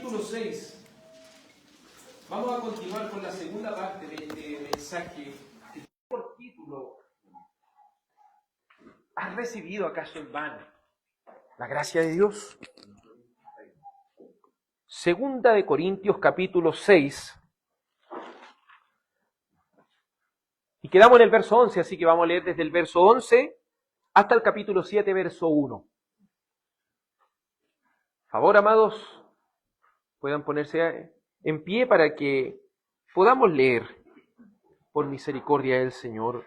capítulo 6. Vamos a continuar con la segunda parte de este mensaje que tiene por título: ¿has recibido acaso en vano la gracia de Dios? Segunda de Corintios capítulo 6. Y quedamos en el verso 11, así que vamos a leer desde el verso 11 hasta el capítulo 7, verso 1. Por favor, amados, puedan ponerse en pie para que podamos leer por misericordia del Señor.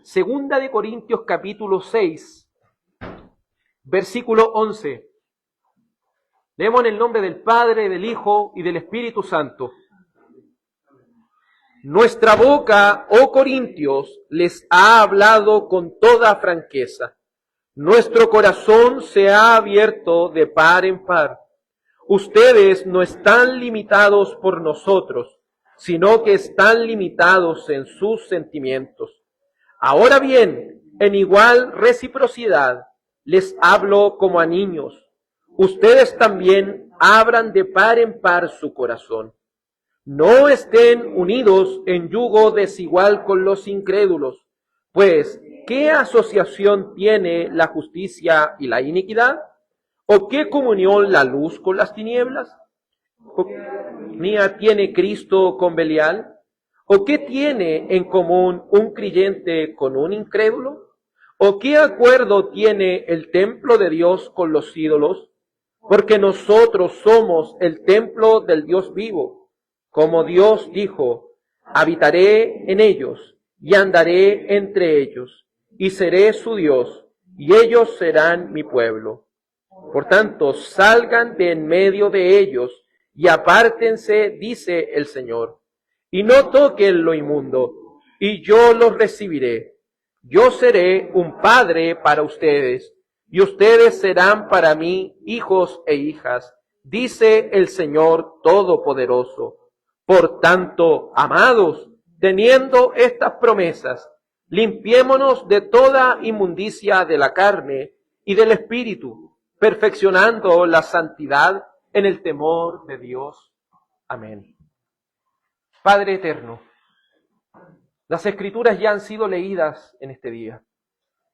Segunda de Corintios capítulo 6, versículo 11. Leemos en el nombre del Padre, del Hijo y del Espíritu Santo. Nuestra boca, oh Corintios, les ha hablado con toda franqueza. Nuestro corazón se ha abierto de par en par. Ustedes no están limitados por nosotros, sino que están limitados en sus sentimientos. Ahora bien, en igual reciprocidad, les hablo como a niños. Ustedes también abran de par en par su corazón. No estén unidos en yugo desigual con los incrédulos, pues, ¿qué asociación tiene la justicia y la iniquidad? ¿O qué comunión la luz con las tinieblas? ¿O qué armonía tiene Cristo con Belial? ¿O qué tiene en común un creyente con un incrédulo? ¿O qué acuerdo tiene el templo de Dios con los ídolos? Porque nosotros somos el templo del Dios vivo. Como Dios dijo, habitaré en ellos y andaré entre ellos, y seré su Dios, y ellos serán mi pueblo. Por tanto, salgan de en medio de ellos y apártense, dice el Señor, y no toquen lo inmundo, y yo los recibiré. Yo seré un padre para ustedes, y ustedes serán para mí hijos e hijas, dice el Señor Todopoderoso. Por tanto, amados, teniendo estas promesas, limpiémonos de toda inmundicia de la carne y del espíritu, perfeccionando la santidad en el temor de Dios. Amén. Padre eterno, las Escrituras ya han sido leídas en este día.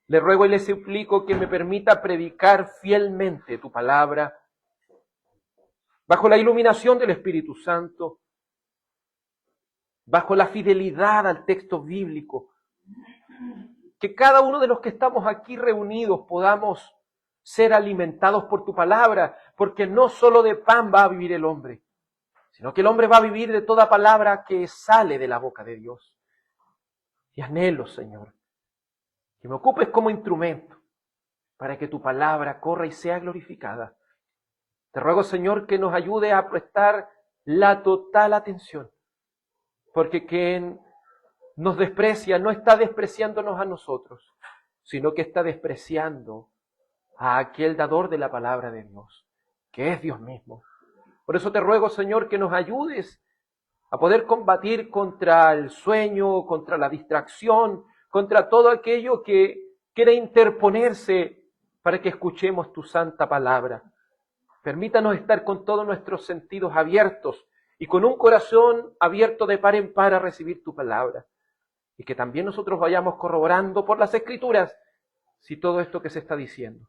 Le ruego y le suplico que me permita predicar fielmente tu palabra, bajo la iluminación del Espíritu Santo, bajo la fidelidad al texto bíblico, que cada uno de los que estamos aquí reunidos podamos ser alimentados por tu palabra, porque no solo de pan va a vivir el hombre, sino que el hombre va a vivir de toda palabra que sale de la boca de Dios. Y anhelo, Señor, que me ocupes como instrumento para que tu palabra corra y sea glorificada. Te ruego, Señor, que nos ayude a prestar la total atención, porque quien nos desprecia no está despreciándonos a nosotros, sino que está despreciando a aquel dador de la palabra de Dios, que es Dios mismo. Por eso te ruego, Señor, que nos ayudes a poder combatir contra el sueño, contra la distracción, contra todo aquello que quiere interponerse para que escuchemos tu santa palabra. Permítanos estar con todos nuestros sentidos abiertos y con un corazón abierto de par en par a recibir tu palabra. Y que también nosotros vayamos corroborando por las Escrituras si todo esto que se está diciendo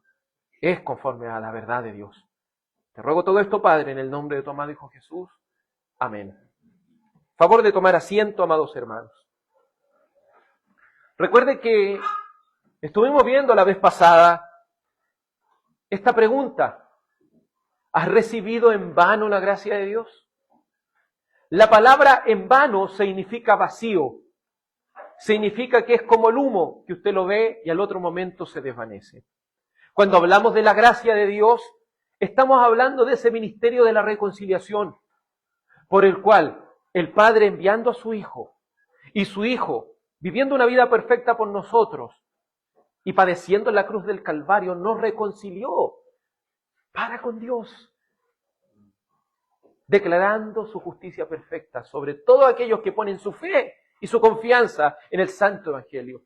es conforme a la verdad de Dios. Te ruego todo esto, Padre, en el nombre de tu amado Hijo Jesús. Amén. Favor de tomar asiento, amados hermanos. Recuerde que estuvimos viendo la vez pasada esta pregunta: ¿has recibido en vano la gracia de Dios? La palabra en vano significa vacío. Significa que es como el humo, que usted lo ve y al otro momento se desvanece. Cuando hablamos de la gracia de Dios, estamos hablando de ese ministerio de la reconciliación, por el cual el Padre, enviando a su Hijo, y su Hijo viviendo una vida perfecta por nosotros y padeciendo en la cruz del Calvario, nos reconcilió para con Dios, declarando su justicia perfecta sobre todos aquellos que ponen su fe y su confianza en el Santo Evangelio.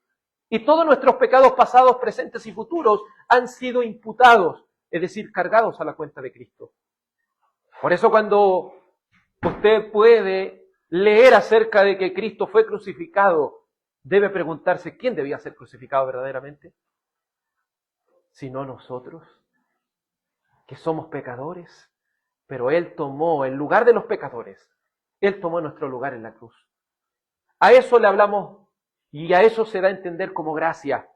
Y todos nuestros pecados pasados, presentes y futuros han sido imputados, es decir, cargados a la cuenta de Cristo. Por eso cuando usted puede leer acerca de que Cristo fue crucificado, debe preguntarse quién debía ser crucificado verdaderamente, si no nosotros, que somos pecadores, pero Él tomó el lugar de los pecadores, Él tomó nuestro lugar en la cruz. A eso le hablamos y a eso se da a entender como gracia.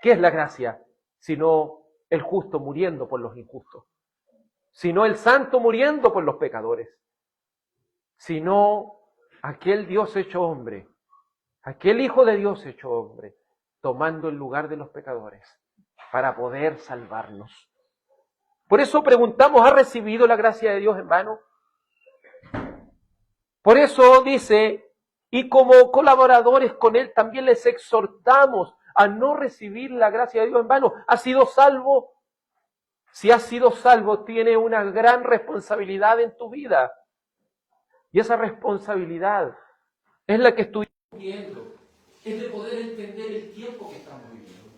¿Qué es la gracia? Sino el justo muriendo por los injustos, sino el santo muriendo por los pecadores, sino aquel Dios hecho hombre, aquel Hijo de Dios hecho hombre, tomando el lugar de los pecadores para poder salvarnos. Por eso preguntamos, ¿ha recibido la gracia de Dios en vano? Por eso dice, y como colaboradores con Él también les exhortamos a no recibir la gracia de Dios en vano. ¿Ha sido salvo? Si has sido salvo, tiene una gran responsabilidad en tu vida. Y esa responsabilidad es la que estuvimos viendo, es de poder entender el tiempo que estamos viviendo.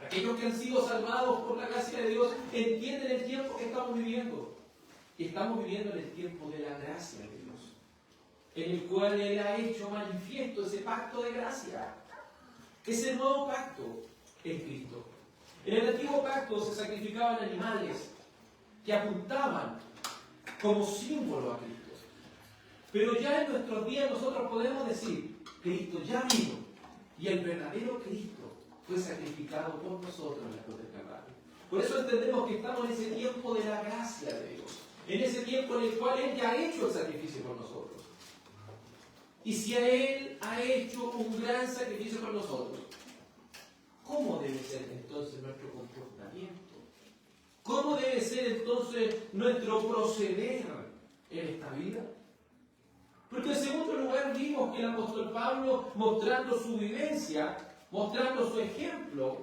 Aquellos que han sido salvados por la gracia de Dios entienden el tiempo que estamos viviendo. Y estamos viviendo en el tiempo de la gracia de Dios, en el cual Él ha hecho manifiesto ese pacto de gracia, ese nuevo pacto en Cristo. En el antiguo pacto se sacrificaban animales que apuntaban como símbolo a Cristo. Pero ya en nuestros días nosotros podemos decir, Cristo ya vino y el verdadero Cristo fue sacrificado por nosotros en la cruz del Calvario. Por eso entendemos que estamos en ese tiempo de la gracia de Dios, en ese tiempo en el cual Él ya ha hecho el sacrificio por nosotros. Y si Él ha hecho un gran sacrificio por nosotros, ¿cómo debe ser entonces nuestro comportamiento? ¿Cómo debe ser entonces nuestro proceder en esta vida? Porque en segundo lugar vimos que el apóstol Pablo, mostrando su vivencia, mostrando su ejemplo,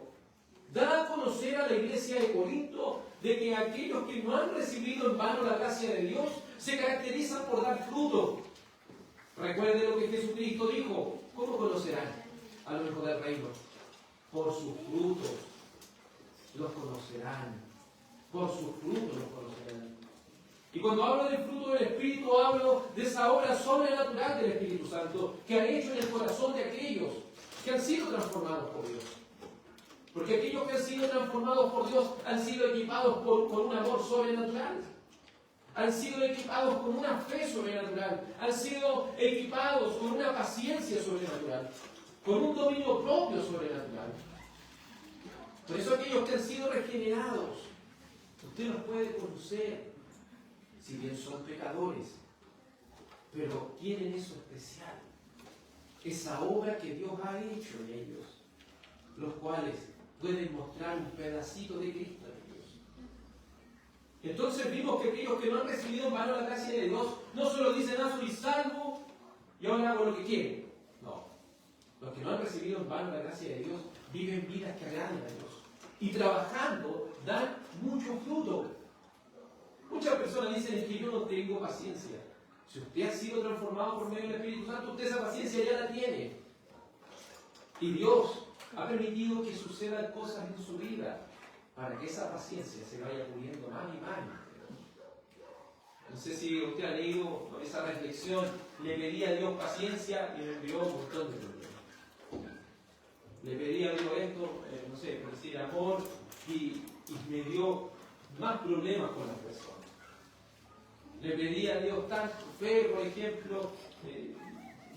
da a conocer a la iglesia de Corinto de que aquellos que no han recibido en vano la gracia de Dios se caracterizan por dar fruto. Recuerde lo que Jesucristo dijo. ¿Cómo conocerán a los hijos del reino? Por sus frutos los conocerán. Por sus frutos los conocerán. Y cuando hablo del fruto del Espíritu, hablo de esa obra sobrenatural del Espíritu Santo que ha hecho en el corazón de aquellos que han sido transformados por Dios. Porque aquellos que han sido transformados por Dios han sido equipados con un amor sobrenatural. Han sido equipados con una fe sobrenatural. Han sido equipados con una paciencia sobrenatural. Con un dominio propio sobrenatural. Por eso aquellos que han sido regenerados, usted los puede conocer, si bien son pecadores, pero tienen eso especial, esa obra que Dios ha hecho en ellos, los cuales pueden mostrar un pedacito de Cristo en ellos. Entonces vimos que aquellos que no han recibido en vano la gracia de Dios, no solo dicen, soy salvo y ahora hago lo que quieren. No, los que no han recibido en vano la gracia de Dios viven vidas que agradan a Dios. Y trabajando dan mucho fruto. Muchas personas dicen, es que yo no tengo paciencia. Si usted ha sido transformado por medio del Espíritu Santo, usted esa paciencia ya la tiene. Y Dios ha permitido que sucedan cosas en su vida para que esa paciencia se vaya puliendo más y más. No sé si usted ha leído esa reflexión, le pedí a Dios paciencia y me envió un montón de problemas. Le pedí a Dios esto, no sé, por decir amor, y me dio más problemas con las personas. Le pedí a Dios tanto fe, por ejemplo,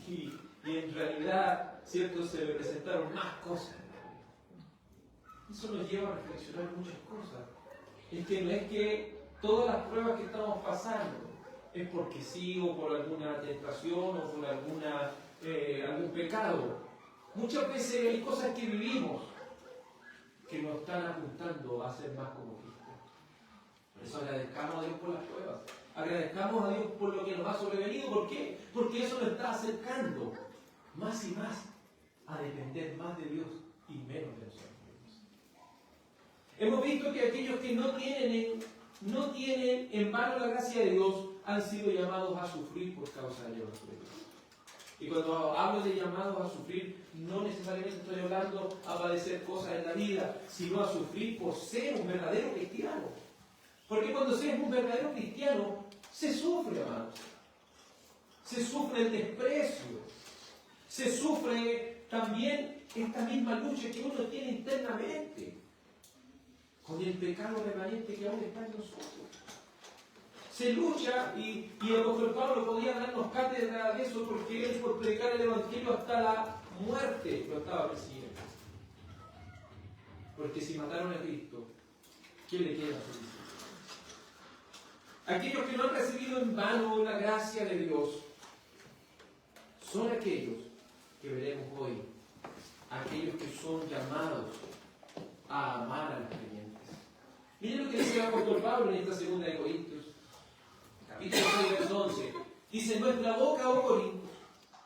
y en realidad, ¿cierto?, se me presentaron más cosas. Eso nos lleva a reflexionar muchas cosas. Es que no es que todas las pruebas que estamos pasando es porque sí o por alguna tentación o por algún pecado. Muchas veces hay cosas que vivimos que nos están apuntando a ser más como Cristo. Por eso agradezcamos a Dios por las pruebas. Agradezcamos a Dios por lo que nos ha sobrevenido. ¿Por qué? Porque eso nos está acercando más y más a depender más de Dios y menos de nosotros mismos. Hemos visto que aquellos que no tienen en vano la gracia de Dios han sido llamados a sufrir por causa de Dios. Y cuando hablo de llamados a sufrir, no necesariamente estoy hablando a padecer cosas en la vida, sino a sufrir por ser un verdadero cristiano. Porque cuando se es un verdadero cristiano, se sufre, amados. Se sufre el desprecio. Se sufre también esta misma lucha que uno tiene internamente con el pecado remanente que aún está en nosotros. Se lucha y el apóstol Pablo podía darnos cátedra de eso porque él, por predicar el Evangelio hasta la muerte, lo estaba persiguiendo. Porque si mataron a Cristo, ¿qué le queda a su discípulo? Aquellos que no han recibido en vano la gracia de Dios son aquellos que veremos hoy, aquellos que son llamados a amar a los creyentes. Miren lo que dice el apóstol Pablo en esta segunda de Corintios, capítulo 6, verso 11. Dice: nuestra boca, oh Corintios,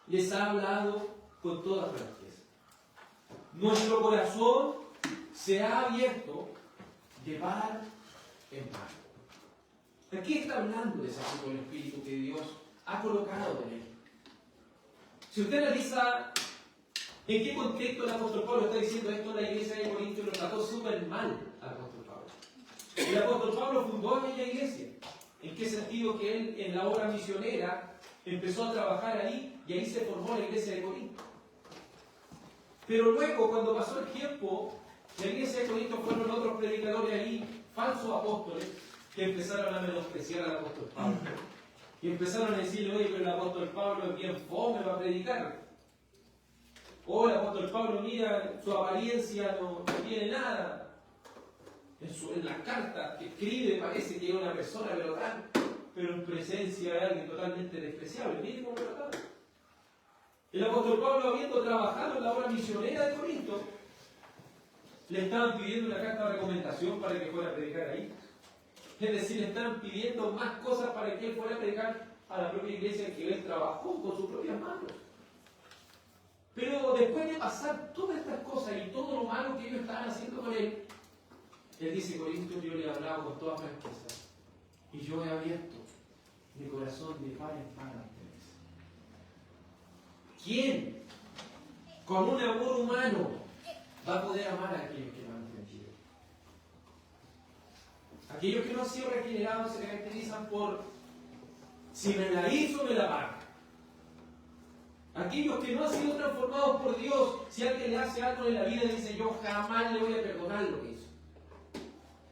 les ha hablado con toda franqueza. Nuestro corazón se ha abierto de par en par. Aquí está hablando de ese tipo de espíritu que Dios ha colocado en él. Si usted analiza en qué contexto el apóstol Pablo está diciendo esto, la iglesia de Corintios lo trató súper mal al apóstol Pablo. El apóstol Pablo fundó aquella iglesia. ¿En qué sentido? Que él en la obra misionera empezó a trabajar ahí y ahí se formó la iglesia de Corinto. Pero luego, cuando pasó el tiempo, la iglesia de Corinto fueron otros predicadores ahí, falsos apóstoles, que empezaron a menospreciar al apóstol Pablo. Y empezaron a decirle: oye, pero el apóstol Pablo es bien fome para predicar. O el apóstol Pablo, mira, su apariencia no tiene nada. En las cartas que escribe parece que es una persona pero en presencia de alguien totalmente despreciable. Miren cómo lo trataron. El apóstol Pablo, habiendo trabajado en la obra misionera de Corinto, le estaban pidiendo una carta de recomendación para que fuera a predicar ahí. Es decir, le estaban pidiendo más cosas para que él fuera a predicar a la propia iglesia en que él trabajó con sus propias manos. Pero después de pasar todas estas cosas y todo lo malo que ellos estaban haciendo con él, él dice: Corintios, yo le he hablado con toda franqueza y yo he abierto mi corazón de par en par a ustedes. ¿Quién con un amor humano va a poder amar a aquellos que no han entendido? Aquellos que no han sido regenerados se caracterizan por: si me la hizo, me la paga. Aquellos que no han sido transformados por Dios, si alguien le hace algo en la vida, dice: yo jamás le voy a perdonar lo que hizo.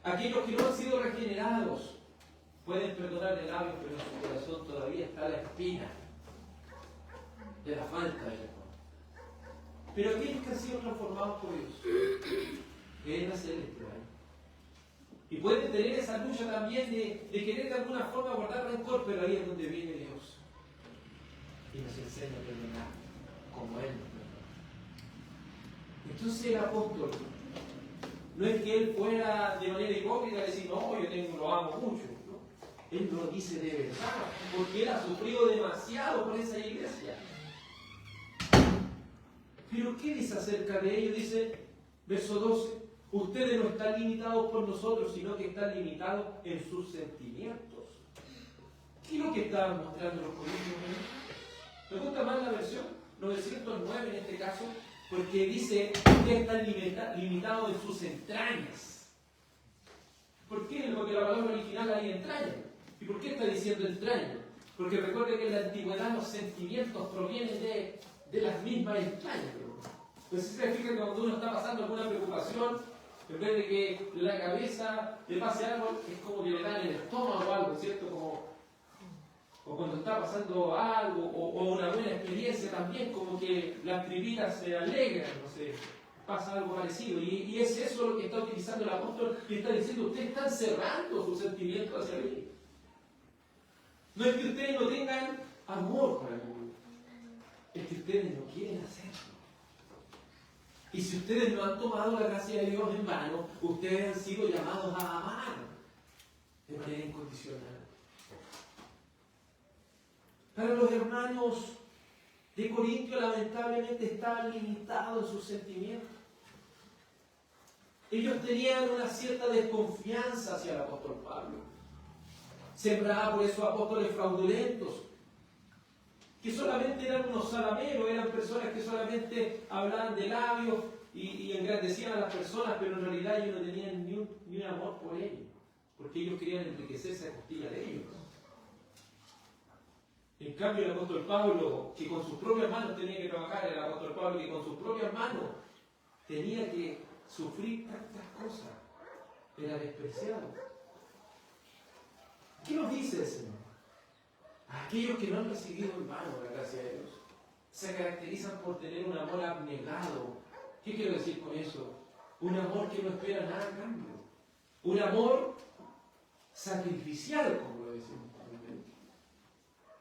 Aquellos que no han sido regenerados pueden perdonar de labios, pero en su corazón todavía está la espina de la falta de perdón. Pero aquellos que han sido transformados por Dios quieren hacerles prueba. Y pueden tener esa lucha también de querer de alguna forma guardar rencor, pero ahí es donde viene Dios y nos enseña a perdonar como Él nos perdona. Entonces el apóstol no es que él fuera de manera hipócrita a decir: no, lo amo mucho. ¿No? Él lo dice de verdad, porque él ha sufrido demasiado por esa iglesia. Pero ¿qué dice acerca de ello? Dice, verso 12: ustedes no están limitados por nosotros, sino que están limitados en sus sentimientos. ¿Qué es lo que estaban mostrando los corintios? Me gusta más la versión 909 en este caso, porque dice que están limitados en sus entrañas. ¿Por qué? Porque la palabra original hay entraña. ¿Y por qué está diciendo entraña? Porque recuerde que en la antigüedad los sentimientos provienen de las mismas entrañas. Entonces, si se fija que cuando uno está pasando alguna preocupación, en vez de que la cabeza le pase algo, es como que le da en el estómago algo, ¿cierto? O cuando está pasando algo, o una buena experiencia también, como que las tripitas se alegran, no sé, pasa algo parecido. Y es eso lo que está utilizando el apóstol, y está diciendo: ustedes están cerrando sus sentimientos hacia mí. No es que ustedes no tengan amor para mí, es que ustedes no quieren hacerlo. Y si ustedes no han tomado la gracia de Dios en vano, ustedes han sido llamados a amar de manera incondicional. Para los hermanos de Corintio, lamentablemente estaban limitados en sus sentimientos. Ellos tenían una cierta desconfianza hacia el apóstol Pablo. Sembrada por esos apóstoles fraudulentos, que solamente eran unos salameros, eran personas que solamente hablaban de labios y engrandecían a las personas, pero en realidad ellos no tenían ni un amor por ellos. porque ellos querían enriquecerse a costilla de ellos. En cambio, el apóstol Pablo, que con sus propias manos tenía que trabajar, el apóstol Pablo que con sus propias manos tenía que sufrir tantas cosas, era despreciado. ¿Qué nos dice el Señor? Aquellos que no han recibido en vano la gracia de Dios se caracterizan por tener un amor abnegado. ¿Qué quiero decir con eso? Un amor que no espera nada a cambio. Un amor sacrificial, como lo decimos comúnmente.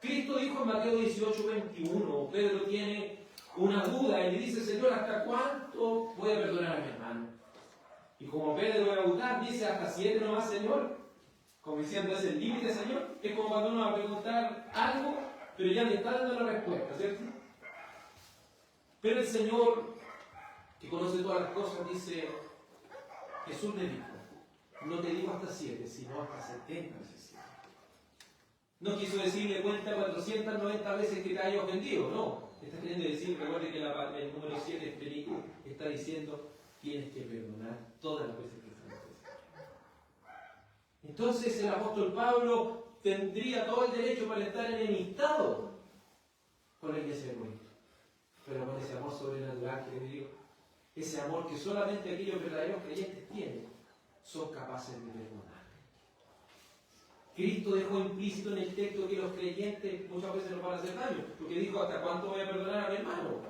Cristo dijo en Mateo 18:21, Pedro tiene una duda y le dice, Señor, ¿hasta cuánto voy a perdonar a mi hermano? Y como Pedro va a dudar, dice, hasta 7 nomás, Señor. Como diciendo, es el límite, Señor. Es como cuando uno va a preguntar algo, pero ya le está dando la respuesta, ¿cierto? Pero el Señor, que conoce todas las cosas, dice, Jesús le dijo, no te digo hasta 7, sino hasta 70 veces 7. No quiso decirle cuenta 490 veces que te haya ofendido, no. Está queriendo decir, recuerde que el número 7 es plenitud, está diciendo, tienes que perdonar todas las veces que te ofendido. Entonces el apóstol Pablo tendría todo el derecho para estar enemistado con la iglesia de Corinto. Pero con ese amor sobrenatural que les digo, ese amor que solamente aquellos verdaderos creyentes tienen, son capaces de perdonar. Cristo dejó implícito en el texto que los creyentes muchas veces nos van a hacer daño, porque dijo, ¿hasta cuánto voy a perdonar a mi hermano?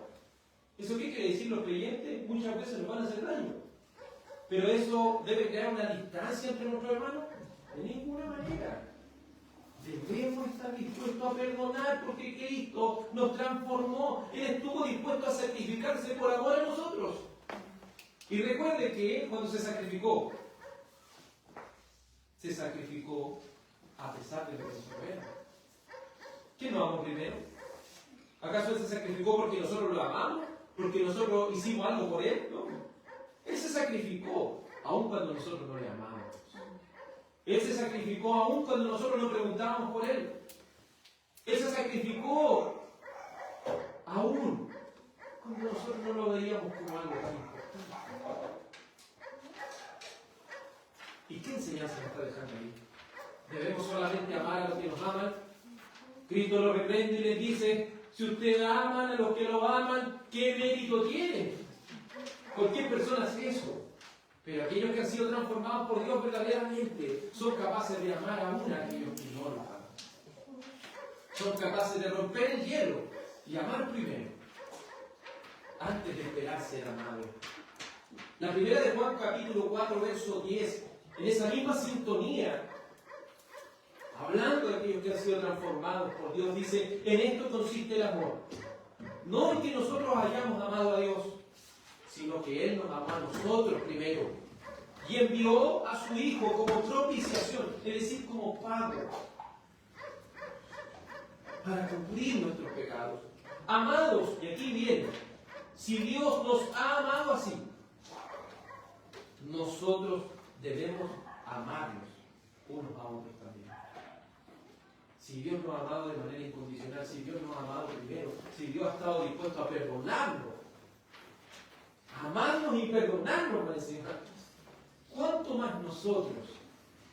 ¿Eso qué quiere decir? Los creyentes muchas veces nos van a hacer daño. Pero eso debe crear una distancia entre nuestros hermanos. De ninguna manera. Debemos estar dispuestos a perdonar porque Cristo nos transformó. Él estuvo dispuesto a sacrificarse por amor a nosotros. Y recuerde que Él, cuando se sacrificó a pesar de lo que nosotros éramos. ¿Quién nos amó primero? ¿Acaso Él se sacrificó porque nosotros lo amamos? ¿Porque nosotros hicimos algo por Él? No. Él se sacrificó, aun cuando nosotros no le amábamos. Él se sacrificó aun cuando nosotros no preguntábamos por Él. Él se sacrificó aun cuando nosotros no lo veíamos como algo tan importante. ¿Y qué enseñanza nos está dejando ahí? ¿Debemos solamente amar a los que nos aman? Cristo lo reprende y les dice, si ustedes aman a los que lo aman, ¿qué mérito tienen? Cualquier persona hace eso. Pero aquellos que han sido transformados por Dios verdaderamente son capaces de amar aún a aquellos que no lo aman. Son capaces de romper el hielo y amar primero, antes de esperar ser amado. La primera de Juan capítulo 4, verso 10, en esa misma sintonía, hablando de aquellos que han sido transformados por Dios, dice, en esto consiste el amor. No en que nosotros hayamos amado a Dios, sino que Él nos amó a nosotros primero y envió a su Hijo como propiciación, es decir, como pago, para cubrir nuestros pecados. Amados, y aquí viene, si Dios nos ha amado así, nosotros debemos amarnos unos a otros también. Si Dios nos ha amado de manera incondicional, si Dios nos ha amado primero, si Dios ha estado dispuesto a perdonarnos, amarnos y perdonarnos, me decían, ¿cuánto más nosotros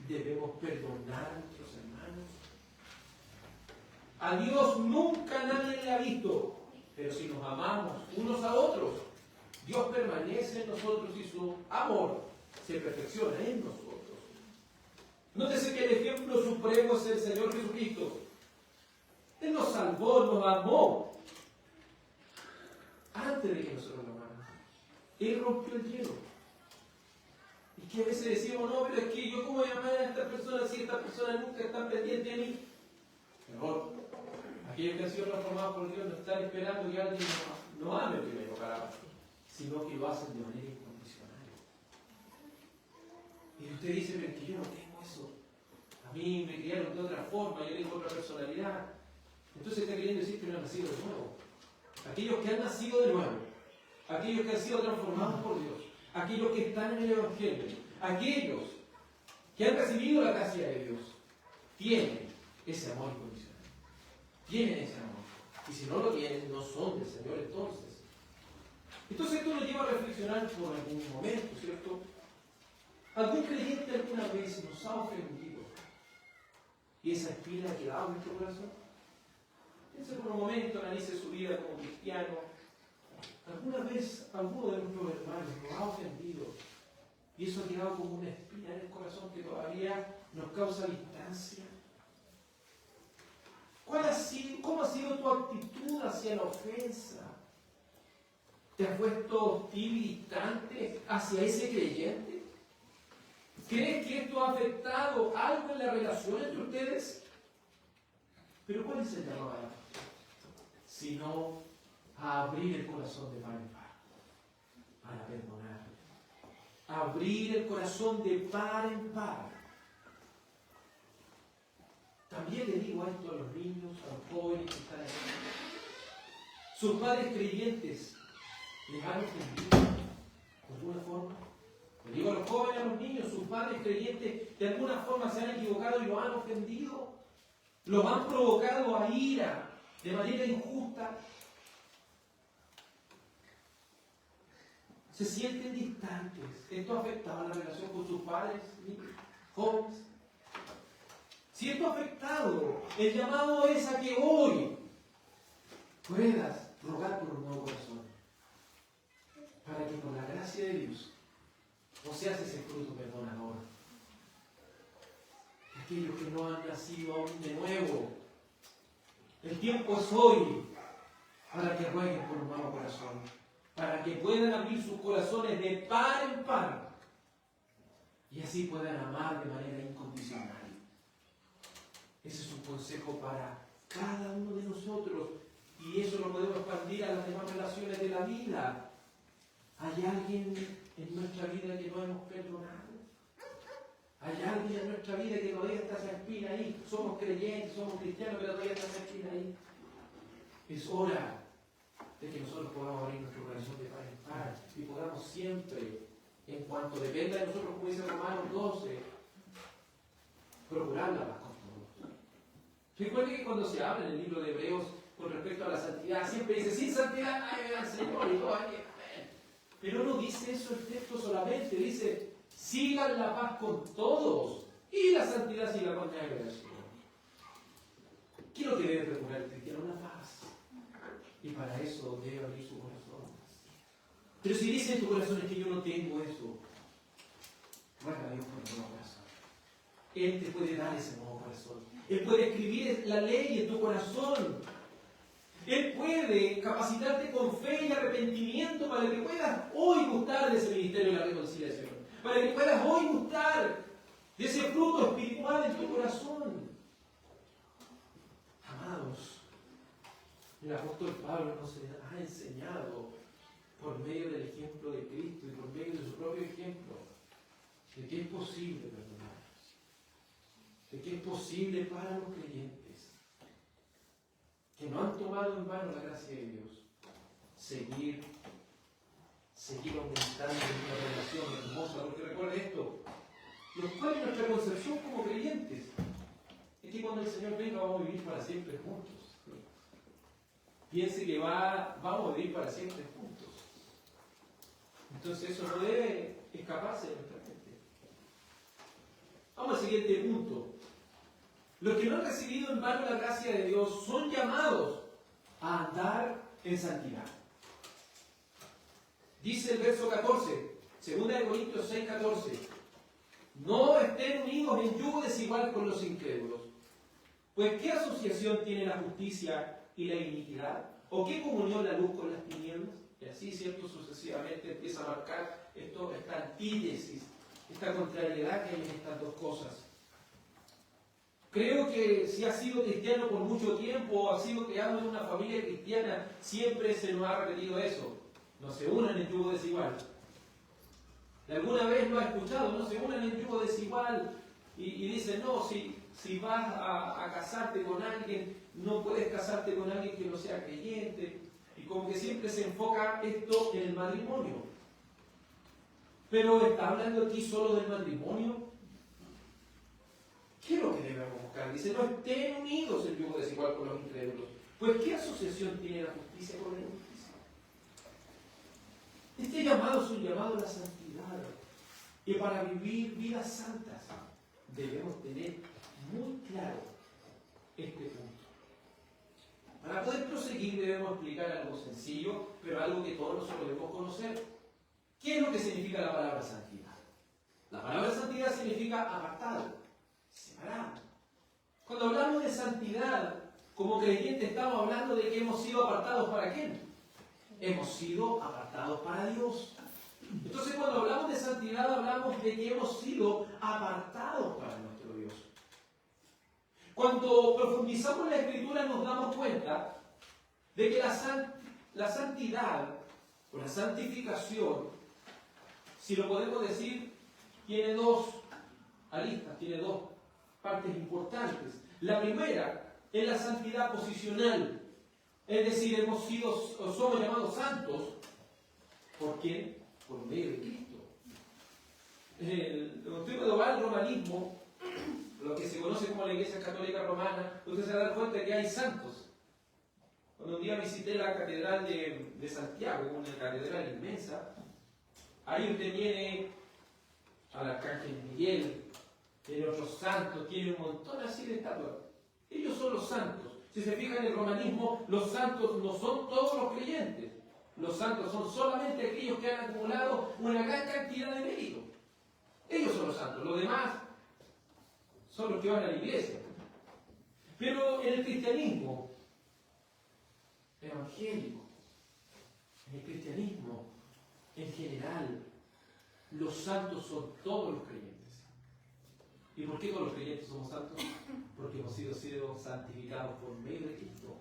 debemos perdonar a nuestros hermanos? A Dios nunca nadie le ha visto, pero si nos amamos unos a otros, Dios permanece en nosotros y su amor se perfecciona en nosotros. Nótese que el ejemplo supremo es el Señor Jesucristo. Él nos salvó, nos amó, antes de que nosotros lo amáramos. Él rompió el hielo. Y que a veces decimos, no, pero es que yo cómo voy a amar a esta persona si esta persona nunca está pendiente de mí. Mejor, aquellos que han sido transformados por Dios no están esperando que alguien no ame primero para sino que lo hacen de manera incondicional. Y usted dice, pero es que yo no tengo eso. A mí me criaron de otra forma, yo tengo otra personalidad. Entonces está queriendo decir que no han nacido de nuevo. Aquellos que han nacido de nuevo, aquellos que han sido transformados por Dios, aquellos que están en el Evangelio, aquellos que han recibido la gracia de Dios, tienen ese amor incondicional. Tienen ese amor. Y si no lo tienen, no son del Señor entonces. Entonces esto nos lleva a reflexionar por algún momento, ¿cierto? ¿Algún creyente alguna vez nos ha ofendido y esa espina ha quedado en nuestro corazón? Piense por un momento, analice su vida como cristiano. ¿Alguna vez alguno de nuestros hermanos nos ha ofendido y eso ha quedado como una espina en el corazón que todavía nos causa distancia? ¿Cómo ha sido tu actitud hacia la ofensa? ¿Te has vuelto hostil y distante hacia ese creyente? ¿Crees que esto ha afectado algo en la relación entre ustedes? Pero ¿cuál es el llamado? Sino a abrir el corazón de par en par, para perdonar. Abrir el corazón de par en par. También le digo esto a los niños, a los jóvenes que están aquí. Sus padres creyentes les han ofendido de alguna forma. Le digo a los jóvenes, a los niños, sus padres creyentes de alguna forma se han equivocado y los han ofendido. Los han provocado a ira de manera injusta. Se sienten distantes. ¿Esto ha afectado la relación con sus padres, jóvenes? Si esto ha afectado, el llamado es a que hoy puedas rogar por un nuevo corazón, para que con la gracia de Dios no seas ese fruto perdonador. Aquellos que no han nacido aún de nuevo, el tiempo es hoy para que rueguen por un nuevo corazón, para que puedan abrir sus corazones de par en par y así puedan amar de manera incondicional. Ese es un consejo para cada uno de nosotros y eso lo podemos expandir a las demás relaciones de la vida. ¿Hay alguien en nuestra vida que no hemos perdonado? ¿Hay alguien en nuestra vida que todavía está esa espina ahí? Somos creyentes, somos cristianos, pero todavía está esa espina ahí. Es hora de que nosotros podamos abrir nuestro corazón de par en par y podamos siempre, en cuanto dependa de nosotros, como dice Romanos 12, procurar la paz con todos. Recuerde que cuando se habla en el libro de Hebreos con respecto a la santidad, siempre dice, sin santidad nadie ve al Señor y todo hay. Pero no dice eso el texto solamente, dice, sigan la paz con todos y la santidad siga con nadie al Señor. ¿Qué es lo que debe procurar el cristiano? La paz. Y para eso debe abrir su corazón. Pero si dice en tu corazón es que yo no tengo eso, ruega a Dios por un nuevo corazón. Él te puede dar ese nuevo corazón. Él puede escribir la ley en tu corazón. Él puede capacitarte con fe y arrepentimiento para que puedas hoy gustar de ese ministerio de la reconciliación. Para que puedas hoy gustar de ese fruto espiritual en tu corazón. Amados, el apóstol Pablo nos ha enseñado por medio del ejemplo de Cristo y por medio de su propio ejemplo de que es posible perdonar, de que es posible para los creyentes que no han tomado en vano la gracia de Dios seguir aumentando en una relación hermosa. Porque recuerde esto, los cuales nuestra concepción como creyentes es que cuando el Señor venga vamos a vivir para siempre juntos. Piense que vamos a vivir para siempre juntos. Entonces eso no debe escaparse de nuestra mente. Vamos al siguiente punto. Los que no han recibido en vano la gracia de Dios son llamados a andar en santidad. Dice el verso 14, 2 Corintios 6, 14. No estén unidos en yugo desigual con los incrédulos. Pues ¿qué asociación tiene la justicia y la iniquidad? ¿O qué comunión la luz con las tinieblas? Y así, cierto, sucesivamente empieza a marcar esta antítesis, esta contrariedad que hay en estas dos cosas. Creo que si has sido cristiano por mucho tiempo o has sido criado en una familia cristiana, siempre se nos ha repetido eso. No se unan en yugo desigual. ¿Alguna vez lo has escuchado? No se unan en yugo desigual. Y dicen, no, si vas a casarte con alguien, no puedes casarte con alguien que no sea creyente. Y como que siempre se enfoca esto en el matrimonio. Pero ¿está hablando aquí solo del matrimonio? ¿Qué es lo que debemos buscar? Dice, no estén unidos en yugo desigual con los incrédulos. Pues ¿qué asociación tiene la justicia con la injusticia? Este llamado es un llamado a la santidad. Y para vivir vidas santas debemos tener muy claro este punto. Para poder proseguir debemos explicar algo sencillo, pero algo que todos nosotros debemos conocer. ¿Qué es lo que significa la palabra santidad? La palabra santidad significa apartado, separado. Cuando hablamos de santidad, como creyentes estamos hablando de que hemos sido apartados ¿para quién? Hemos sido apartados para Dios. Entonces cuando hablamos de santidad hablamos de que hemos sido apartados para nuestro Dios. Cuando profundizamos en la Escritura nos damos cuenta de que la santidad o la santificación, si lo podemos decir, tiene dos aristas, tiene dos partes importantes. La primera es la santidad posicional, es decir, hemos sido o somos llamados santos. ¿Por quién? Por medio de Cristo. En el doctrina global romanismo, lo que se conoce como la Iglesia Católica Romana, usted se da cuenta de que hay santos. Cuando un día visité la Catedral de Santiago, una catedral inmensa, ahí usted tiene al Arcángel Miguel, tiene otros santos, tiene un montón así de estatuas. Ellos son los santos. Si se fijan en el romanismo, los santos no son todos los creyentes. Los santos son solamente aquellos que han acumulado una gran cantidad de méritos. Ellos son los santos. Los demás son los que van a la iglesia. Pero en el cristianismo evangélico, en el cristianismo en general, los santos son todos los creyentes. ¿Y por qué todos los creyentes somos santos? Porque hemos sido santificados por medio de Cristo.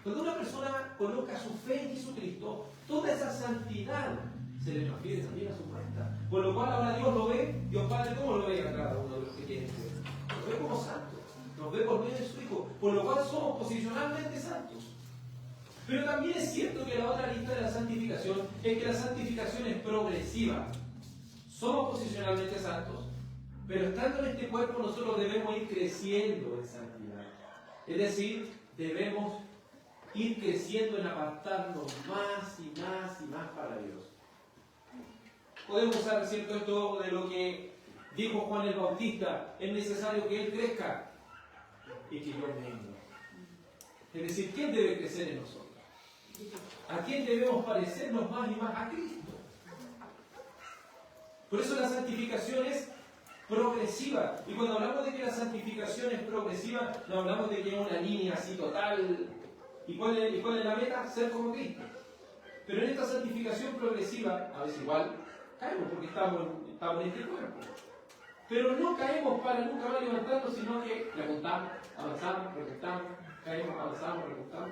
Cuando una persona coloca su fe en Jesucristo, toda esa santidad se le transfiere también a su cuenta. Por lo cual ahora Dios lo ve, Dios Padre, ¿cómo lo ve a cada uno de los creyentes? Nos ve como santos, nos ve por medio de su Hijo, por lo cual somos posicionalmente santos. Pero también es cierto que la otra lista de la santificación es que la santificación es progresiva. Somos posicionalmente santos, pero estando en este cuerpo nosotros debemos ir creciendo en santidad. Es decir, debemos ir creciendo en apartarnos más y más y más para Dios. Podemos usar, ¿cierto?, esto de lo que dijo Juan el Bautista: es necesario que Él crezca y que yo mengue. Es decir, ¿quién debe crecer en nosotros? ¿A quién debemos parecernos más y más? A Cristo. Por eso la santificación es progresiva. Y cuando hablamos de que la santificación es progresiva, no hablamos de que es una línea así total. ¿Y cuál es la meta? Ser como Cristo. Pero en esta santificación progresiva, a veces igual caemos porque estamos en este cuerpo. Pero no caemos para nunca más levantarnos, sino que remontamos, avanzamos, remontamos, caemos, avanzamos, remontamos.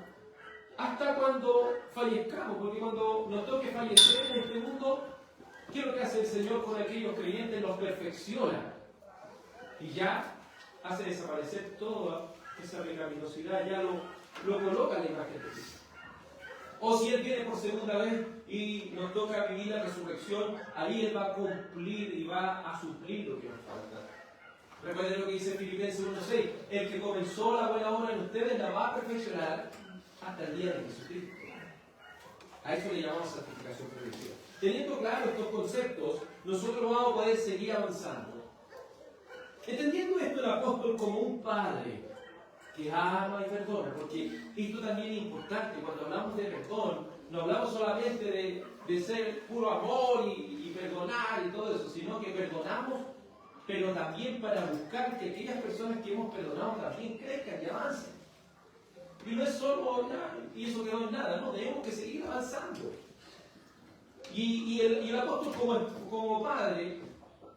Hasta cuando fallezcamos, porque cuando nos toque fallecer en este mundo, ¿qué es lo que hace el Señor con aquellos creyentes? Los perfecciona. Y ya hace desaparecer toda esa pecaminosidad, ya lo coloca en la imagen de Cristo. O si Él viene por segunda vez y nos toca vivir la resurrección, ahí Él va a cumplir y va a suplir lo que nos falta. Recuerden lo que dice Filipenses 1:6: el que comenzó la buena obra en ustedes la va a perfeccionar hasta el día de Jesucristo. A eso le llamamos santificación progresiva. Teniendo claro estos conceptos, nosotros vamos a poder seguir avanzando. Entendiendo esto el apóstol como un padre que ama y perdona, porque esto también es importante. Cuando hablamos de perdón, no hablamos solamente de ser puro amor y perdonar y todo eso, sino que perdonamos, pero también para buscar que aquellas personas que hemos perdonado también crezcan y avancen. Y no es solo y eso quedó en nada, no, tenemos que seguir avanzando. Y el apóstol como padre,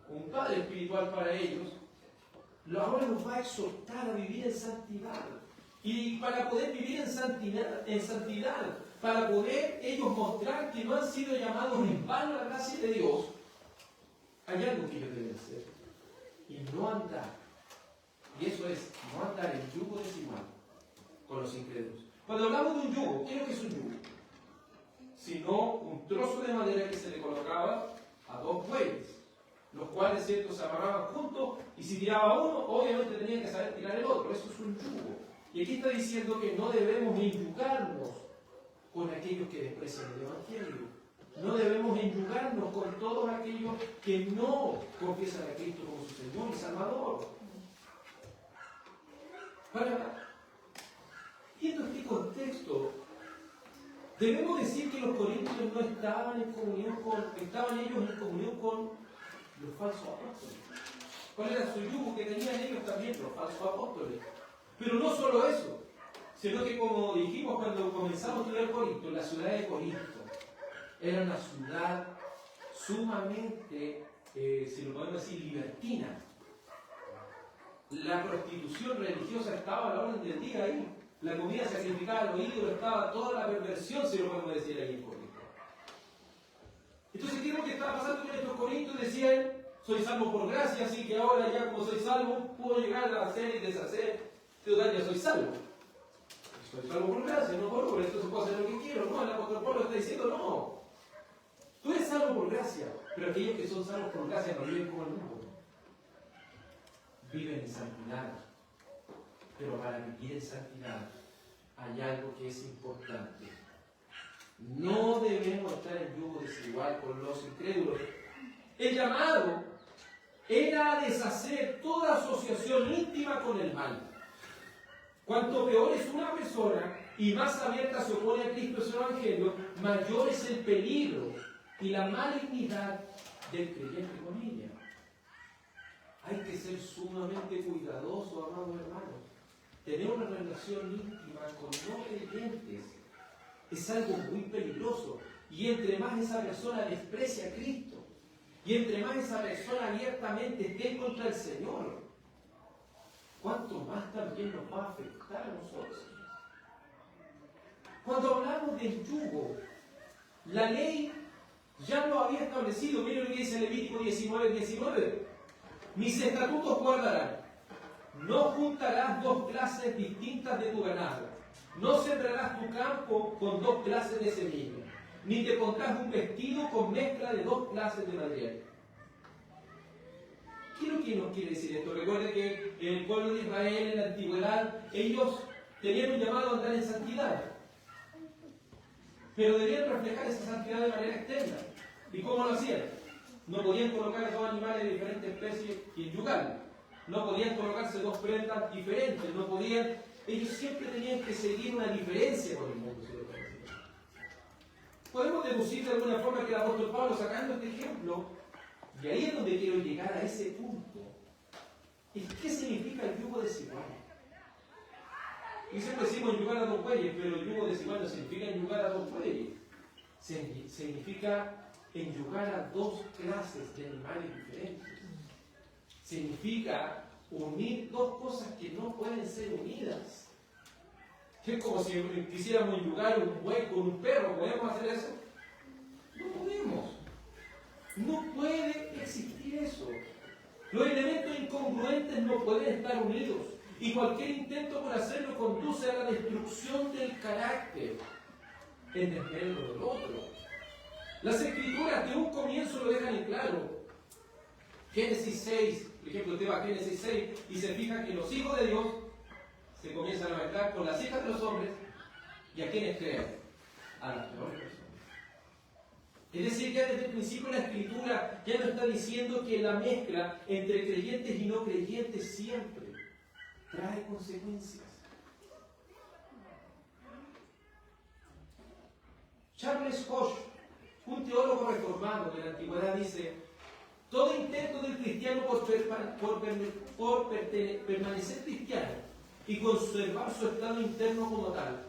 un padre espiritual para ellos, ahora nos va a exhortar a vivir en santidad. Y para poder vivir en santidad, para poder ellos mostrar que no han sido llamados en vano a la gracia de Dios, hay algo que ellos deben hacer. Y no andar. Y eso es, no andar en yugo desigual con los incrédulos. Cuando hablamos de un yugo, ¿qué es lo que es un yugo? Sino un trozo de madera que se le colocaba a dos bueyes, los cuales, ¿cierto?, se amarraban juntos, y si tiraba uno, obviamente tenía que saber tirar el otro. Eso es un yugo. Y aquí está diciendo que no debemos enyugarnos con aquellos que desprecian el Evangelio. No debemos enyugarnos con todos aquellos que no confiesan a Cristo como su Señor y Salvador. Viendo este contexto, debemos decir que los corintios no estaban en comunión estaban ellos en comunión con los falsos apóstoles. ¿Cuál era su yugo que tenían ellos también, los falsos apóstoles? Pero no solo eso, sino que como dijimos cuando comenzamos a estudiar Corinto, la ciudad de Corinto era una ciudad sumamente, si lo podemos decir, libertina. La prostitución religiosa estaba a la orden del día ahí. La comida sacrificada a los ídolos, estaba toda la perversión, si lo podemos decir, ahí en Corinto. Entonces, ¿qué es lo que estaba pasando con estos corintios? Decían, soy salvo por gracia, así que ahora ya como soy salvo, puedo llegar a hacer y deshacer. Total, ya soy salvo. Soy salvo por gracia, no por obra, entonces puedo hacer lo que quiero. No, el apóstol Pablo está diciendo, no. Tú eres salvo por gracia, pero aquellos que son salvos por gracia no viven como el mundo. Viven en santidad. Pero para vivir en santidad hay algo que es importante. No debemos estar en yugo desigual con los incrédulos. El llamado era a deshacer toda asociación íntima con el mal. Cuanto peor es una persona y más abierta se opone a Cristo y su Evangelio, mayor es el peligro y la malignidad del creyente con ella. Hay que ser sumamente cuidadosos, amados hermanos. Tener una relación íntima con no creyentes es algo muy peligroso. Y entre más esa persona desprecia a Cristo, y entre más esa persona abiertamente esté en contra del Señor, ¿cuánto más también nos va a afectar a nosotros? Cuando hablamos del yugo, la ley ya lo había establecido. Miren lo que dice Levítico 19:19. Mis estatutos guardarán. No juntarás dos clases distintas de tu ganado. No sembrarás tu campo con dos clases de semilla. Ni te pondrás un vestido con mezcla de dos clases de material. ¿Qué es lo que nos quiere decir esto? Recuerden que el pueblo de Israel en la antigüedad, ellos tenían un llamado a andar en santidad. Pero debían reflejar esa santidad de manera externa. ¿Y cómo lo hacían? No podían colocar a dos animales de diferentes especies y enyugarlos. No podían colocarse dos prendas diferentes. No podían. Ellos siempre tenían que seguir una diferencia con el mundo. Podemos deducir de alguna forma que el apóstol Pablo, sacando este ejemplo, y ahí es donde quiero llegar a ese punto, ¿qué significa el yugo desigual? Y siempre decimos enyugar a dos bueyes, pero el yugo desigual no significa enyugar a dos bueyes. Significa enyugar a dos clases de animales diferentes. Significa unir dos cosas que no pueden ser unidas. Es como si quisiéramos enyugar un buey con un perro. ¿Podemos hacer eso? No podemos. No puede existir eso. Los elementos incongruentes no pueden estar unidos. Y cualquier intento por hacerlo conduce a la destrucción del carácter en desmedro del otro. Las Escrituras de un comienzo lo dejan en claro. Génesis 6, por ejemplo, usted va a Génesis 6 y se fija que los hijos de Dios se comienzan a mezclar con las hijas de los hombres. ¿Y a quiénes crean? A las peores personas. Es decir, ya desde el principio la Escritura ya nos está diciendo que la mezcla entre creyentes y no creyentes siempre trae consecuencias. Charles Hodge, un teólogo reformado de la antigüedad, dice: todo intento del cristiano por permanecer cristiano y conservar su estado interno como tal,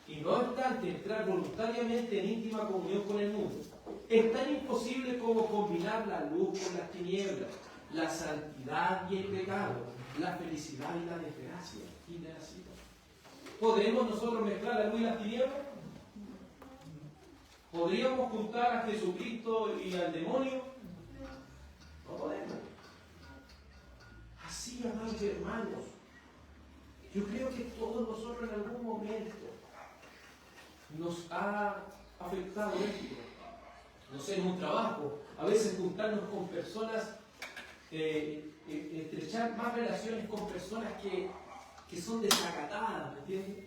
y no obstante entrar voluntariamente en íntima comunión con el mundo, es tan imposible como combinar la luz con las tinieblas, la santidad y el pecado, la felicidad y la desgracia. Fin de la cita. ¿Podremos nosotros mezclar la luz y las tinieblas? ¿Podríamos juntar a Jesucristo y al demonio? No podemos. Así, amados hermanos, yo creo que todos nosotros en algún momento nos ha afectado esto. No sé, en un trabajo, a veces juntarnos con personas, estrechar más relaciones con personas que son desacatadas, ¿me entiendes?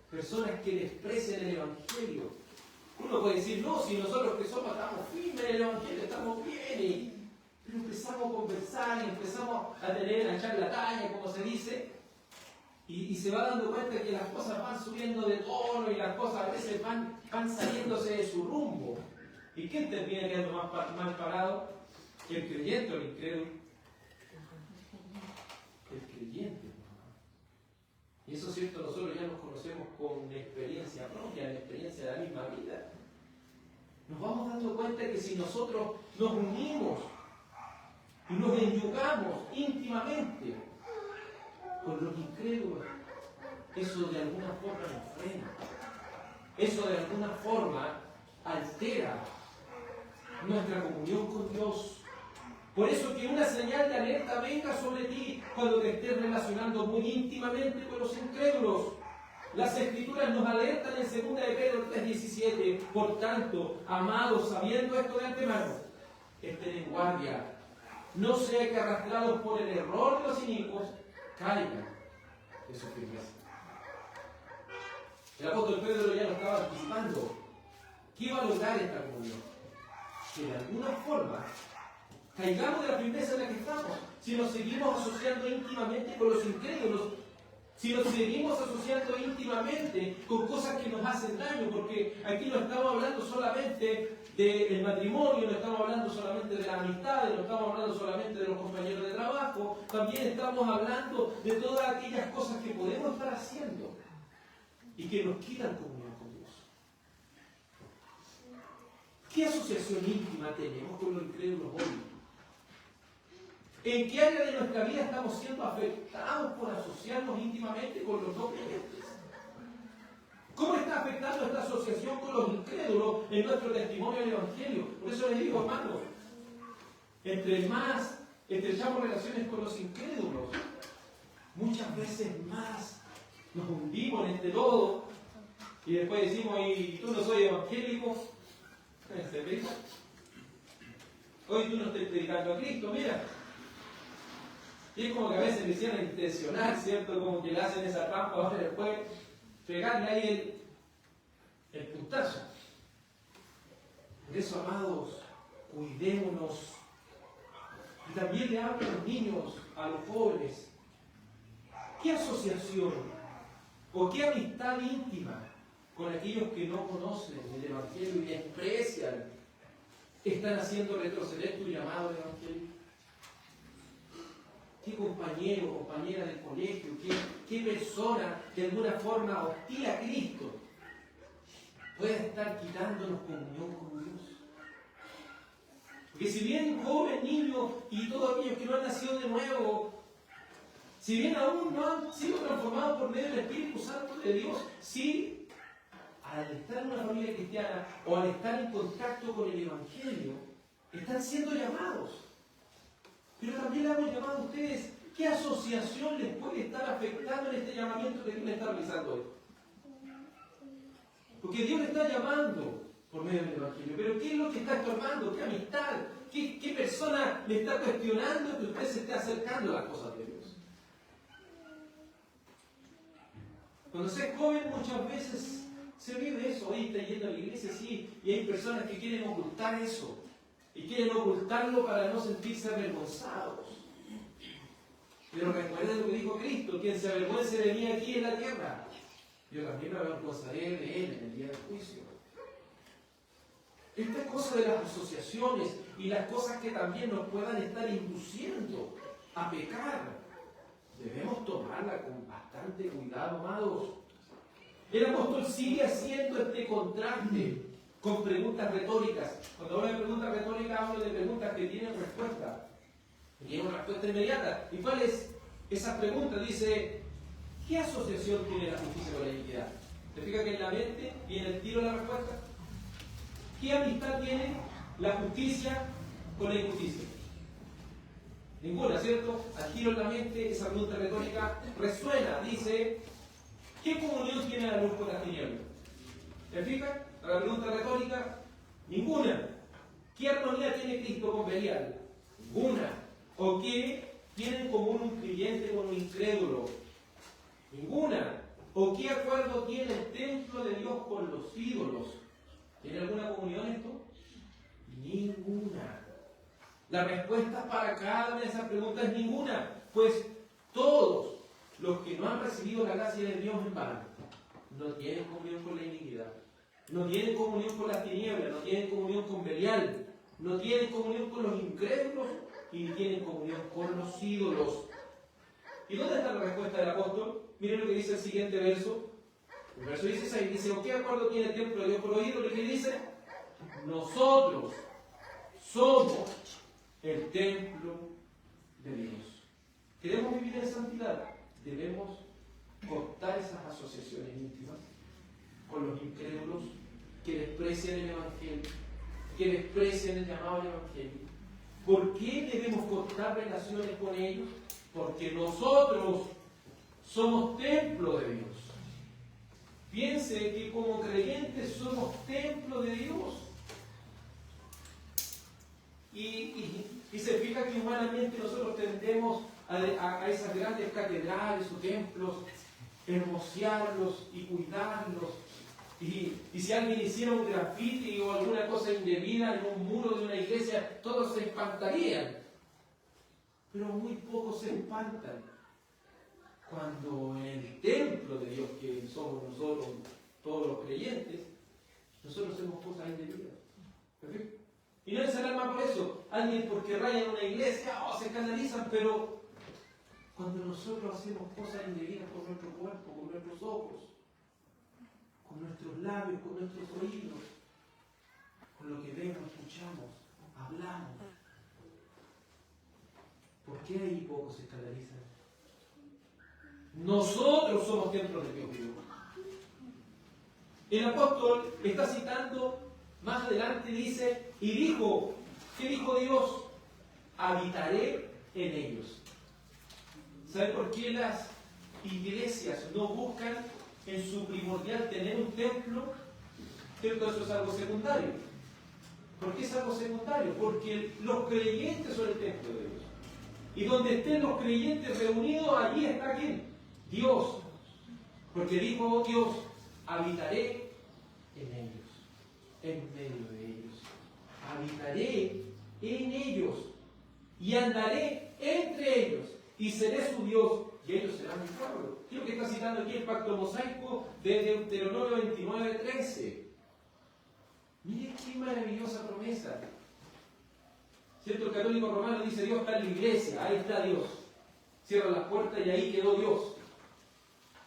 Personas que desprecian el Evangelio. Uno puede decir, no, si nosotros que somos estamos firmes en el Evangelio, estamos bien, pero empezamos a conversar y empezamos a echar la talla, como se dice, y se va dando cuenta que las cosas van subiendo de tono y las cosas a veces van saliéndose de su rumbo. ¿Y quién termina quedando mal parado? ¿El creyente o el incrédulo? El creyente. Y eso es cierto, nosotros ya nos conocemos con experiencia propia, la experiencia de la misma vida. Nos vamos dando cuenta que si nosotros nos unimos y nos enyugamos íntimamente con los incrédulos, eso de alguna forma nos frena. Eso de alguna forma altera nuestra comunión con Dios. Por eso que una señal de alerta venga sobre ti cuando te estés relacionando muy íntimamente con los incrédulos. Las Escrituras nos alertan en 2 de Pedro 3:17. Por tanto, amados, sabiendo esto de antemano, estén en guardia. No sea que arrastrados por el error de los inicuos, caigan de su firmeza. El apóstol Pedro ya lo estaba anticipando. ¿Qué iba a lograr esta comunión? Que de alguna forma caigamos de la firmeza en la que estamos. Si nos seguimos asociando íntimamente con los incrédulos, si nos seguimos asociando íntimamente con cosas que nos hacen daño, porque aquí no estamos hablando solamente del matrimonio, no estamos hablando solamente de las amistades, no estamos hablando solamente de los compañeros de trabajo, también estamos hablando de todas aquellas cosas que podemos estar haciendo y que nos quitan comunión con Dios. ¿Qué asociación íntima tenemos con los incrédulos hoy? ¿En qué área de nuestra vida estamos siendo afectados por asociarnos íntimamente con los no creyentes? ¿Cómo está afectando esta asociación con los incrédulos en nuestro testimonio del Evangelio? Por eso les digo, hermanos, entre más estrechamos relaciones con los incrédulos, muchas veces más nos hundimos en este lodo y después decimos, ¿y tú no soy evangélico? Hoy tú no estás predicando a Cristo, mira. Y es como que a veces me hicieron intencionar, ¿cierto? Como que le hacen esa trampa para después pegarle ahí el puntazo. Por eso, amados, cuidémonos. Y también le hablo a los niños, a los jóvenes. ¿Qué asociación o qué amistad íntima con aquellos que no conocen el Evangelio y desprecian están haciendo retroceder tu llamado al Evangelio? ¿Qué compañero o compañera del colegio, qué persona de alguna forma hostil a Cristo puede estar quitándonos comunión con Dios? Porque si bien joven, niño y todos aquellos que no han nacido de nuevo, si bien aún no han sido transformados por medio del Espíritu Santo de Dios, sí, al estar en una familia cristiana o al estar en contacto con el Evangelio, están siendo llamados. Pero también le hago el llamado a ustedes. ¿Qué asociación les puede estar afectando en este llamamiento que Dios le está realizando hoy? Porque Dios le está llamando por medio del Evangelio. Pero ¿qué es lo que está estorbando? ¿Qué amistad? ¿Qué persona le está cuestionando que usted se esté acercando a las cosas de Dios? Cuando se es joven muchas veces se vive eso. Hoy está yendo a la iglesia, sí, y hay personas que quieren ocultar eso. Y quieren ocultarlo para no sentirse avergonzados. Pero recuerden lo que dijo Cristo: quien se avergüence de mí aquí en la tierra, yo también me avergonzaré de él en el día del juicio. Esta cosa de las asociaciones y las cosas que también nos puedan estar induciendo a pecar, debemos tomarla con bastante cuidado, amados. El apóstol sigue haciendo este contraste con preguntas retóricas. Cuando hablo de preguntas retóricas, hablo de preguntas que tienen respuesta. Tienen una respuesta inmediata. ¿Y cuál es esa pregunta? Dice, ¿qué asociación tiene la justicia con la iniquidad? ¿Te fijas que en la mente viene el tiro de la respuesta? ¿Qué amistad tiene la justicia con la injusticia? Ninguna, ¿cierto? Al tiro en la mente, esa pregunta retórica resuena. Dice, ¿qué comunión tiene la luz con las tinieblas? ¿Te fijas? La pregunta retórica, ninguna. ¿Qué armonía tiene Cristo con Belial? Ninguna. ¿O qué tiene en común un creyente con un incrédulo? Ninguna. ¿O qué acuerdo tiene el templo de Dios con los ídolos? ¿Tiene alguna comunión esto? Ninguna. La respuesta para cada una de esas preguntas es ninguna, pues todos los que no han recibido la gracia de Dios en vano no tienen comunión con la iniquidad, no tienen comunión con las tinieblas, no tienen comunión con Belial, no tienen comunión con los incrédulos y ni tienen comunión con los ídolos. ¿Y dónde está la respuesta del apóstol? Miren lo que dice el siguiente verso. El verso 16 dice: ¿o qué acuerdo tiene el templo de Dios con los ídolos? ¿Y qué dice? Nosotros somos el templo de Dios. ¿Queremos vivir en santidad? Debemos cortar esas asociaciones íntimas con los incrédulos que desprecian el Evangelio, que desprecian el llamado al Evangelio. ¿Por qué debemos cortar relaciones con ellos? Porque nosotros somos templo de Dios. Piense que como creyentes somos templo de Dios. Y se fija que humanamente nosotros tendemos a esas grandes catedrales o templos, hermosearlos y cuidarlos. Y si alguien hiciera un grafiti o alguna cosa indebida en un muro de una iglesia, todos se espantarían. Pero muy pocos se espantan cuando en el templo de Dios, que somos nosotros, todos los creyentes, nosotros hacemos cosas indebidas. ¿Perfecto? Y no es alarma por eso. Alguien porque raya en una iglesia, se escandalizan, pero cuando nosotros hacemos cosas indebidas con nuestro cuerpo, con nuestros ojos, con nuestros labios, con nuestros oídos, con lo que vemos, escuchamos, hablamos, ¿por qué ahí pocos se escandalizan? Nosotros somos templos de Dios vivo. El apóstol está citando más adelante, dice, y dijo, ¿qué dijo Dios? Habitaré en ellos. ¿Sabe por qué las iglesias no buscan en su primordial tener un templo? ¿Cierto? Eso es algo secundario. ¿Por qué es algo secundario? Porque los creyentes son el templo de Dios. Y donde estén los creyentes reunidos, allí está ¿quién? Dios. Porque dijo Dios, habitaré en ellos, en medio de ellos. Habitaré en ellos y andaré entre ellos y seré su Dios y ellos serán mi pueblo. ¿Qué es lo que está citando aquí el pacto mosaico de Deuteronomio 29:13? Mire qué maravillosa promesa. ¿Cierto? El católico romano dice: Dios está en la iglesia, ahí está Dios. Cierra las puertas y ahí quedó Dios.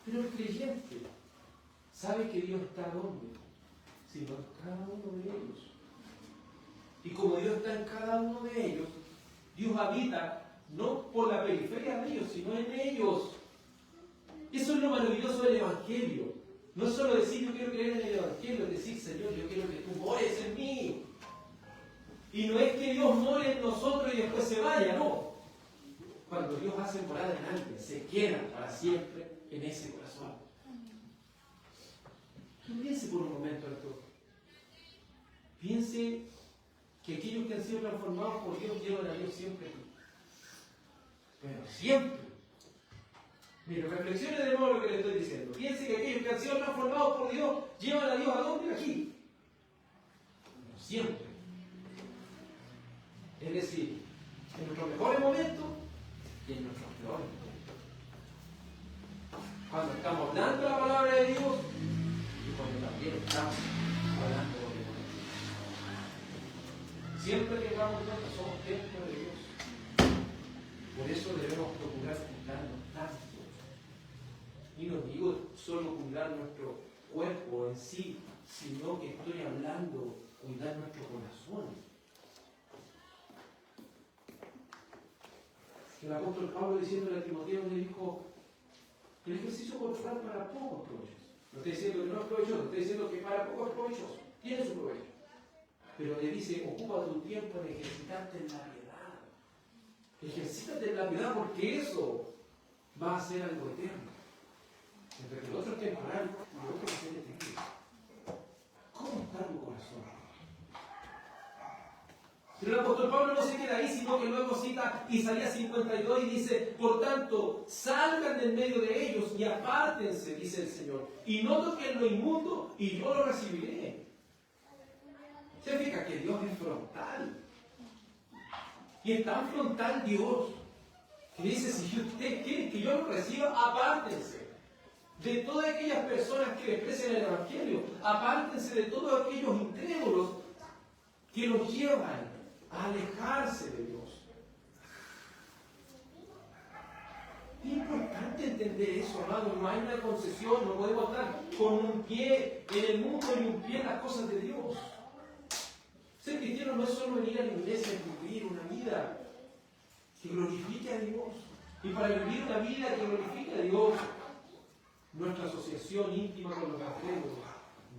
Pero el creyente sabe que Dios está ¿dónde? Sino en cada uno de ellos. Y como Dios está en cada uno de ellos, Dios habita no por la periferia de ellos, sino en ellos. Eso es lo maravilloso del Evangelio. No es solo decir yo quiero creer en el Evangelio, es decir, Señor, yo quiero que tú mores en mí. Y no es que Dios more en nosotros y después se vaya, no. Cuando Dios hace morada en alguien, se queda para siempre en ese corazón. Piense por un momento esto. Piense que aquellos que han sido transformados por Dios llevan a Dios siempre. Pero siempre. Mire, reflexione de nuevo lo que le estoy diciendo. Piense que aquellos que han sido transformados por Dios llevan a Dios ¿a dónde? Aquí. Pero siempre. Es decir, en nuestros mejores momentos y en nuestros peores momentos. Cuando estamos hablando la palabra de Dios y cuando también estamos hablando de Dios. Siempre que vamos cuenta somos templo de Dios. Por eso debemos procurar cuidarnos tanto. Y no digo solo cuidar nuestro cuerpo en sí, sino que estoy hablando cuidar nuestro corazón. El apóstol Pablo diciéndole a Timoteo le dijo: el ejercicio corporal para pocos provechosos. No estoy diciendo que no es provechoso, estoy diciendo que para pocos provechosos. Tiene su provecho. Pero le dice: ocupa tu tiempo en ejercitarte en la piedad. Ejercítate en la piedad porque eso va a ser algo eterno. Entre que el otro es temporal y el otro va a ser eterno. ¿Cómo está tu corazón? Pero el apóstol Pablo no se queda ahí, sino que luego cita Isaías 52 y dice: por tanto, salgan del medio de ellos y apártense, dice el Señor, y no toquen lo inmundo, y yo lo recibiré. Se fija que Dios es frontal. Y es tan frontal Dios que dice, si usted quiere que yo lo reciba, apártense de todas aquellas personas que desprecian el Evangelio. Apártense de todos aquellos incrédulos que los llevan a alejarse de Dios. Es importante entender eso, hermano. No hay una concesión, no podemos estar con un pie en el mundo y un pie en las cosas de Dios. Ser cristiano no es solo venir a la iglesia y vivir una vida que glorifique a Dios. Y para vivir una vida que glorifique a Dios, nuestra asociación íntima con los evangelios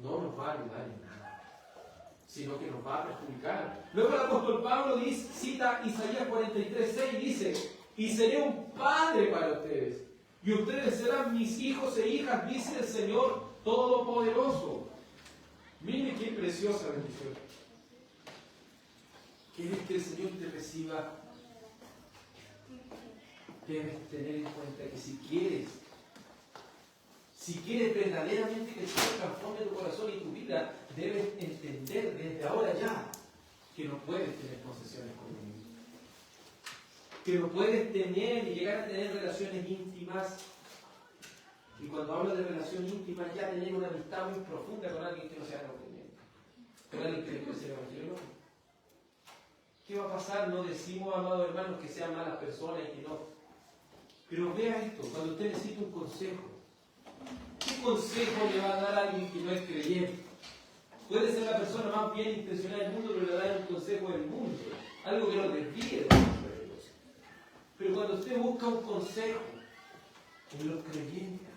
no nos va a ayudar en nada, sino que nos va a perjudicar. Luego el apóstol Pablo cita Isaías 43:6 y dice: y seré un padre para ustedes, y ustedes serán mis hijos e hijas, dice el Señor Todopoderoso. Mire qué preciosa bendición. ¿Quieres que el Señor te reciba? Debes tener en cuenta que si quieres verdaderamente que el Señor transforme tu corazón y tu vida, debes entender desde ahora ya que no puedes tener concesiones con Dios. Que no puedes tener y llegar a tener relaciones íntimas. Y cuando hablo de relación íntima, ya tener una amistad muy profunda con alguien que no sea creyente, con alguien que desprecia el Evangelio. ¿Qué va a pasar? No decimos, amados hermanos, que sean malas personas y que no. Pero vea esto, cuando usted necesita un consejo, ¿qué consejo le va a dar a alguien que no es creyente? Puede ser la persona más bien intencionada del mundo, pero le da un consejo del mundo, algo que no desvíe de Dios. Pero cuando usted busca un consejo en los creyentes,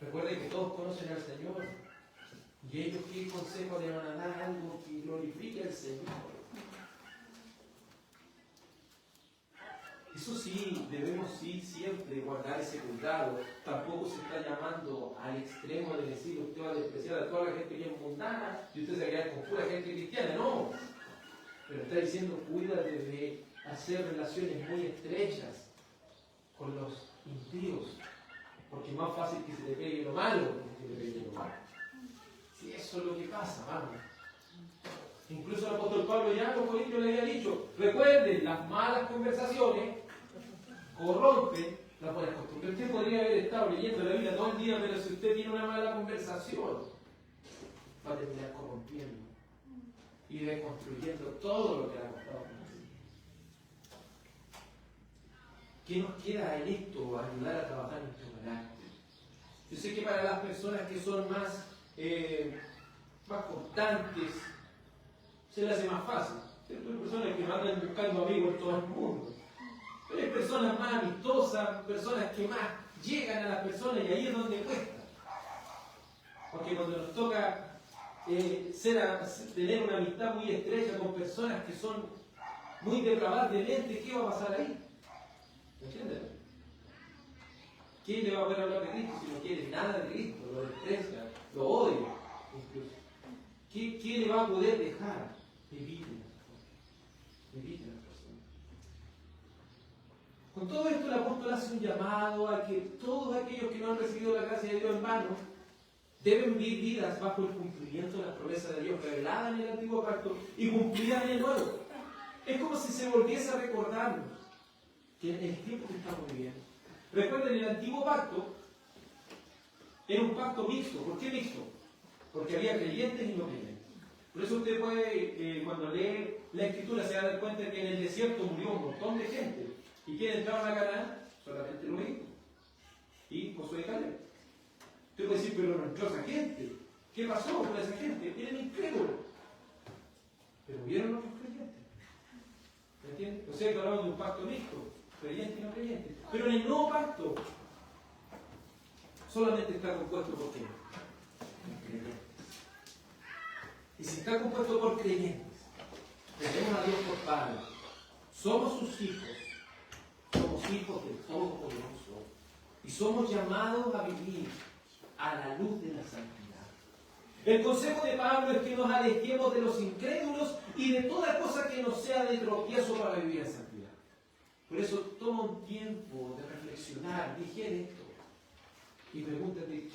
recuerde que todos conocen al Señor, y ellos qué consejo le van a dar, algo que glorifique al Señor. Eso sí, debemos siempre guardar ese cuidado. Tampoco se está llamando al extremo de decir usted va a despreciar a toda la gente que es mundana y usted se va a quedar con pura gente cristiana. No. Pero está diciendo cuídate de hacer relaciones muy estrechas con los impíos. Porque es más fácil que se le pegue lo malo que se le pegue lo malo. Si eso es lo que pasa, vamos. Incluso el apóstol Pablo ya a los Corintios le había dicho, recuerden, las malas conversaciones corrompen las buenas costumbres. Usted podría haber estado leyendo la Biblia todo el día, pero si usted tiene una mala conversación, va a terminar corrompiendo y deconstruyendo todo lo que le ha costado conocer. ¿Qué nos queda en esto? Ayudar a trabajar nuestro carácter. Yo sé que para las personas que son más constantes, se le hace más fácil. Hay personas que andan buscando amigos en todo el mundo. Pero hay personas más amistosas, personas que más llegan a las personas y ahí es donde cuesta. Porque cuando nos toca tener una amistad muy estrecha con personas que son muy depravadas de mente, ¿qué va a pasar ahí? ¿Entienden? ¿Quién le va a poder hablar de Cristo si no quiere nada de Cristo? Lo desprecia, lo odia incluso. ¿Qué le va a poder dejar? Evite las personas. Con todo esto el apóstol hace un llamado a que todos aquellos que no han recibido la gracia de Dios en vano deben vivir vidas bajo el cumplimiento de las promesas de Dios reveladas en el antiguo pacto y cumplidas en el nuevo. Es como si se volviese a recordarnos que en el tiempo que estamos viviendo. Recuerden, el antiguo pacto era un pacto mixto. ¿Por qué mixto? Porque había creyentes y no creyentes. Por eso usted puede, cuando lee la Escritura, se da cuenta que en el desierto murió un montón de gente. ¿Y quién entraron a Canaán? Solamente los hijos. Y Josué y Caleb. Usted puede decir, pero no entró esa gente. ¿Qué pasó con esa gente? Eran incrédulos. Pero vieron otros creyentes. ¿Me entiendes? O sea, que hablamos de un pacto mixto, creyente y no creyente. Pero en el nuevo pacto, solamente está compuesto por quién? Creyentes. Y si está compuesto por creyentes, tenemos a Dios por Padre, somos sus hijos del Todopoderoso, y somos llamados a vivir a la luz de la santidad. El consejo de Pablo es que nos alejemos de los incrédulos y de toda cosa que nos sea de tropiezo para vivir en santidad. Por eso toma un tiempo de reflexionar, digiere esto, y pregúntate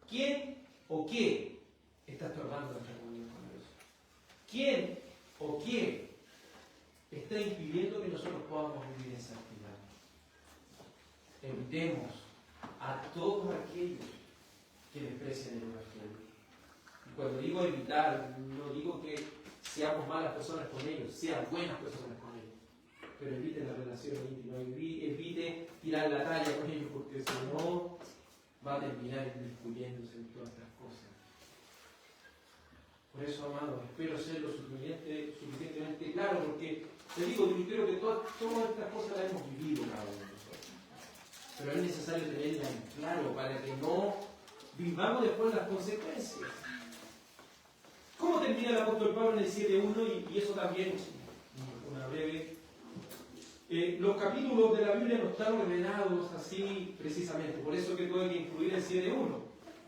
quién o qué está estorbando nuestra comunión con Dios. ¿quién o quién está impidiendo que nosotros podamos vivir en santidad? Evitemos a todos aquellos que desprecian el Evangelio. Y cuando digo evitar, no digo que seamos malas personas con ellos, sean buenas personas con ellos. Pero evite la relación íntima, evite tirar la talla con ellos, porque si no, va a terminar inmiscuyéndose en todas estas cosas. Por eso, amados, espero ser lo suficientemente claro, porque te digo, yo creo que todas estas cosas las hemos vivido cada uno de nosotros. Pero es necesario tenerlas en claro para que no vivamos después las consecuencias. ¿Cómo termina el apóstol Pablo en el 7.1? Y eso también, una breve. Los capítulos de la Biblia no están ordenados así precisamente. Por eso que tuve que incluir el 7.1.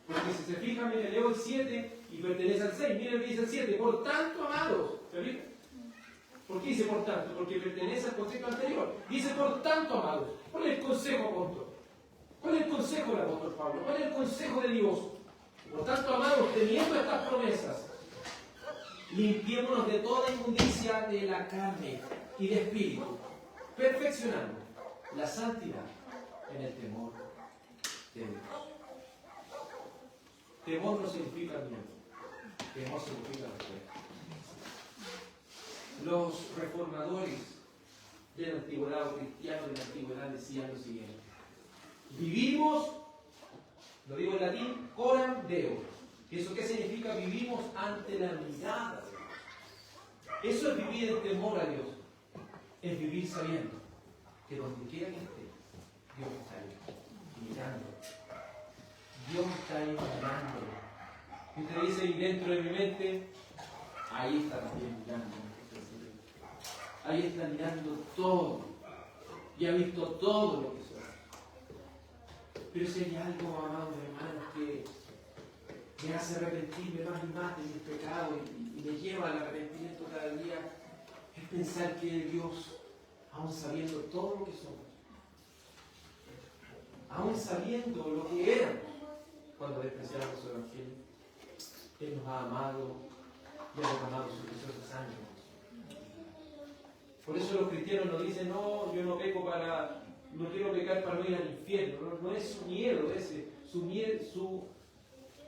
Porque si se fijan, miren, leo el 7 y pertenece al 6. Miren lo que dice el 7. Por tanto, amados. ¿Se fijan? ¿Por qué dice por tanto? Porque pertenece al concepto anterior. Dice por tanto, amados. ¿Cuál es el consejo, apóstol? ¿Cuál es el consejo del apóstol Pablo? ¿Cuál es el consejo de Dios? Por tanto, amados, teniendo estas promesas, limpiémonos de toda inmundicia de la carne y de espíritu, perfeccionando la santidad en el temor de Dios. Temor no significa miedo, temor significa respeto. Los reformadores de la antigüedad o cristianos de la antigüedad decían lo siguiente: vivimos, lo digo en latín, coram Deo. ¿Eso qué significa? Vivimos ante la mirada de Dios. Eso es vivir en temor a Dios. Es vivir sabiendo que donde quiera que esté, Dios está ahí, mirando. Dios está ahí mirando. Y usted dice, y dentro de mi mente, ahí está también mirando. Ahí está mirando todo. Y ha visto todo lo que soy. Pero si hay algo, amados hermanos, que me hace arrepentirme más y más de mis pecados y me lleva al arrepentimiento cada día, es pensar que Dios, aún sabiendo todo lo que somos, aún sabiendo lo que éramos cuando despreciamos su Evangelio, Él nos ha amado y ha derramado su preciosa sangre. Por eso los cristianos nos dicen, no, yo no peco no quiero pecar para no ir al infierno. No es su miedo ese,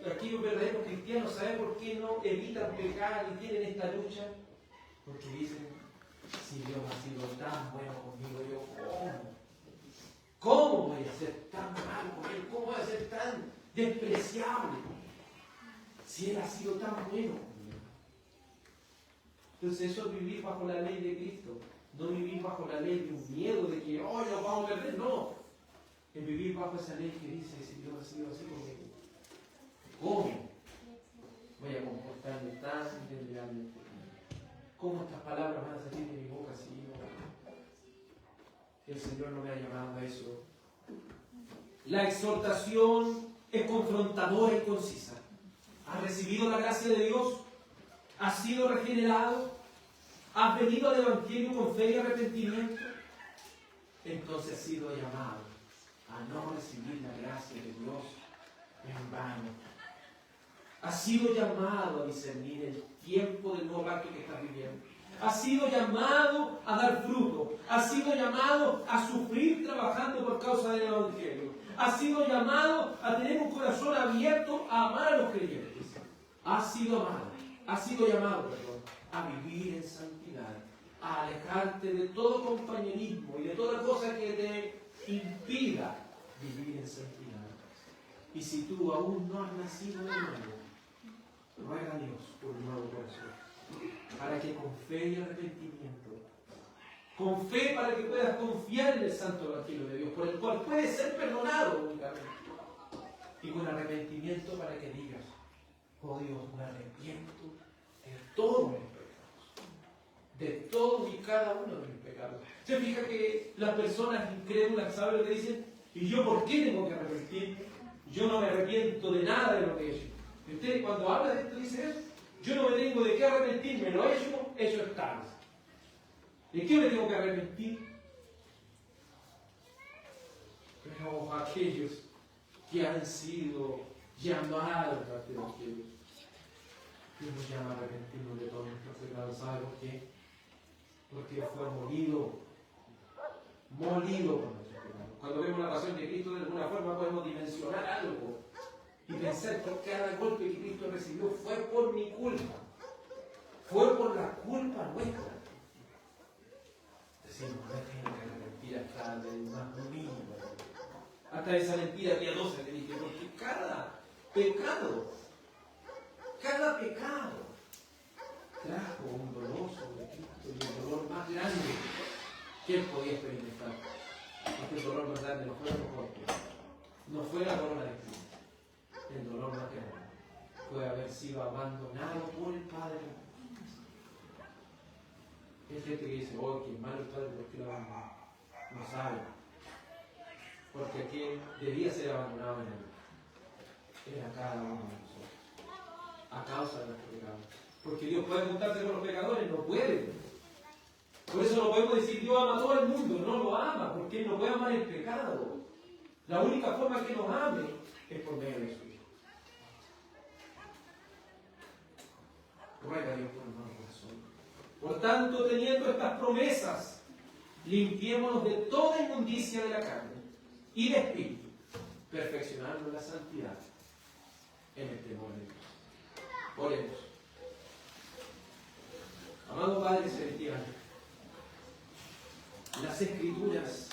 aquellos verdaderos cristianos, ¿saben por qué no evitan pecar y tienen esta lucha? Porque dicen, si Dios ha sido tan bueno conmigo, yo ¿cómo voy a ser tan malo con Él? ¿Cómo voy a ser tan despreciable? Si Él ha sido tan bueno conmigo. Entonces eso es vivir bajo la ley de Cristo. No vivir bajo la ley de un miedo de que, nos vamos a perder. No. Es vivir bajo esa ley que dice, si Dios ha sido así conmigo, ¿cómo voy a comportarme tan independientemente? ¿Cómo estas palabras van a salir de mi boca si el Señor no me ha llamado a eso? La exhortación es confrontadora y concisa. ¿Has recibido la gracia de Dios? ¿Has sido regenerado? ¿Has venido al Evangelio con fe y arrepentimiento? Entonces has sido llamado a no recibir la gracia de Dios en vano. Has sido llamado a discernir el tiempo del nuevo pacto que estás viviendo. Has sido llamado a dar fruto. Has sido llamado a sufrir trabajando por causa del Evangelio. Has sido llamado a tener un corazón abierto a amar a los creyentes. Has sido amado. Has sido llamado, a vivir en santidad, a alejarte de todo compañerismo y de toda cosa que te impida vivir en santidad. Y si tú aún no has nacido de nuevo, ruega a Dios por un nuevo corazón, para que con fe y arrepentimiento, con fe para que puedas confiar en el santo Evangelio de Dios, por el cual puedes ser perdonado únicamente, y con arrepentimiento para que digas, oh Dios, me arrepiento de todos mis pecados, de todos y cada uno de mis pecados. Se fija que las personas incrédulas saben lo que dicen, ¿y yo por qué tengo que arrepentirme? Yo no me arrepiento de nada de lo que he hecho. Y usted cuando habla de esto dice eso, yo no me tengo de qué arrepentirme, lo he hecho está. ¿De qué me tengo que arrepentir? Pero aquellos que han sido llamados a Dios, Dios nos llama a arrepentirnos de todos nuestros pecados. ¿Sabe por qué? Porque fue molido por nuestros pecados. Cuando vemos la pasión de Cristo, de alguna forma podemos dimensionar algo y pensar que cada golpe que Cristo recibió fue por mi culpa, fue por la culpa nuestra. Decimos, no tengo que arrepentir hasta del más mínimo, hasta esa mentira piadosa que dije, porque cada pecado trajo un dolor sobre Cristo, y el dolor más grande que él podía experimentar. Porque el dolor más grande no fue la muerte, no fue la corona de Cristo. El dolor más grande fue haber sido abandonado por el Padre. Hay gente que dice, oh, qué malo el Padre, ¿por qué lo abandonó? No sabe. Porque aquel debía ser abandonado en él. Era cada uno de nosotros. A causa de nuestro pecado. Porque Dios puede juntarse con los pecadores, no puede. Por eso no podemos decir Dios ama a todo el mundo, no lo ama, porque Él no puede amar el pecado. La única forma que nos ame es por medio de su Hijo. Ruega a Dios por el nuevo corazón. Por tanto, teniendo estas promesas, limpiémonos de toda inmundicia de la carne y de espíritu, perfeccionando la santidad en el temor de Dios. Oremos. Amado Padre Celestial, las Escrituras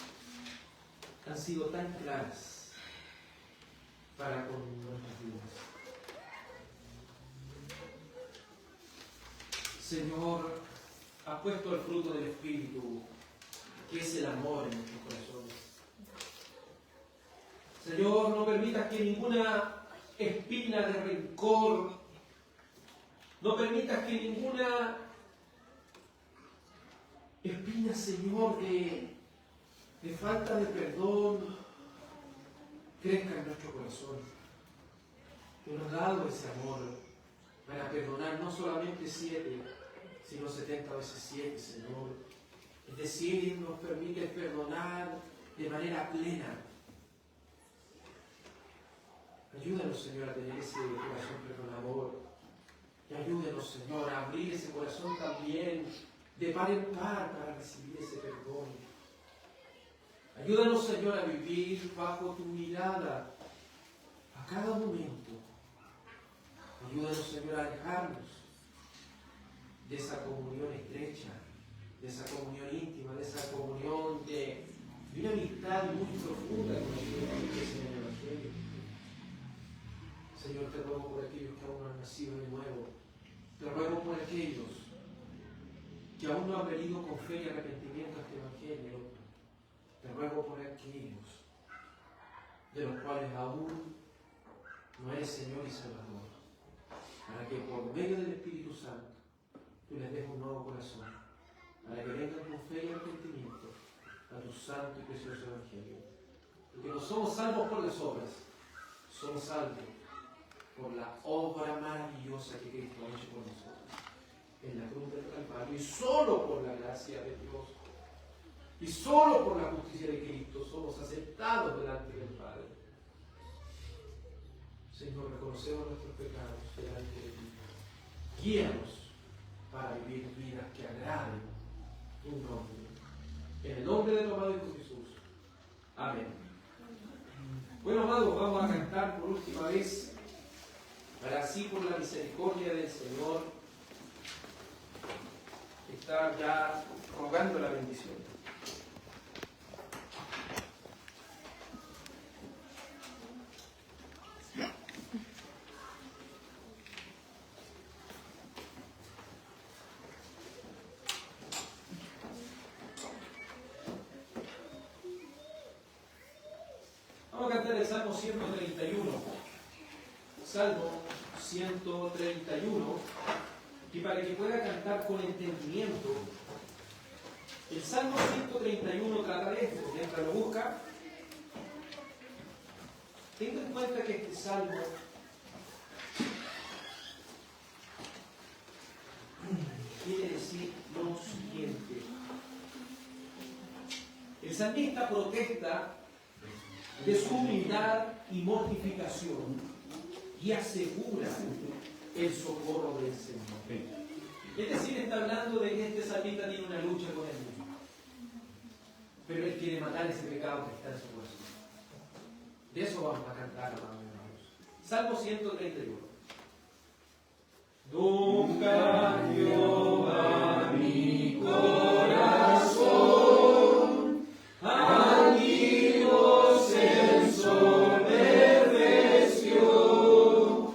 han sido tan claras para con nuestras vidas. Señor, has puesto el fruto del Espíritu, que es el amor en nuestros corazones. Señor, no permitas que ninguna espina de rencor, no permitas que ninguna espina, Señor, de falta de perdón crezca en nuestro corazón. Tú nos has dado ese amor para perdonar no solamente 7, sino 70 veces 7, Señor. Es decir, nos permite perdonar de manera plena. Ayúdanos, Señor, a tener ese corazón perdonador. Y ayúdanos, Señor, a abrir ese corazón también de par en par para recibir ese perdón. Ayúdanos, Señor, a vivir bajo tu mirada a cada momento. Ayúdanos, Señor, a alejarnos de esa comunión estrecha, de esa comunión íntima, de esa comunión de una amistad muy profunda con el Señor en el Evangelio. Señor, te ruego por aquellos que aún no han nacido de nuevo. Te ruego por aquellos que aún no han venido con fe y arrepentimiento a este Evangelio. Te ruego por aquellos de los cuales aún no eres Señor y Salvador, para que por medio del Espíritu Santo tú les des un nuevo corazón, para que vengan con fe y arrepentimiento a tu santo y precioso Evangelio. Porque no somos salvos por las obras, somos salvos por la obra maravillosa que Cristo ha hecho por nosotros en la cruz del Calvario, y solo por la gracia de Dios y solo por la justicia de Cristo somos aceptados delante del Padre. Señor, reconocemos nuestros pecados delante de ti. Guíanos para vivir vidas que agraden tu nombre. En el nombre de tu amado Hijo Jesús. Amén. Bueno, amados, vamos a cantar por última vez, para así por la misericordia del Señor estar ya rogando la bendición. Vamos a cantar el Salmo 131. Salmo 131. Y para que pueda cantar con entendimiento, el Salmo 131 trata de esto. Mientras lo busca, tenga en cuenta que este Salmo quiere decir lo siguiente. El salmista protesta de su humildad y mortificación y asegura el socorro del Señor. Es decir, está hablando de que este salmista tiene una lucha con él mismo. Pero él quiere matar ese pecado que está en su corazón. De eso vamos a cantar, hermanos. Salmo 131. Nunca Jehová mi corazón, antiguo se ensoberbeció,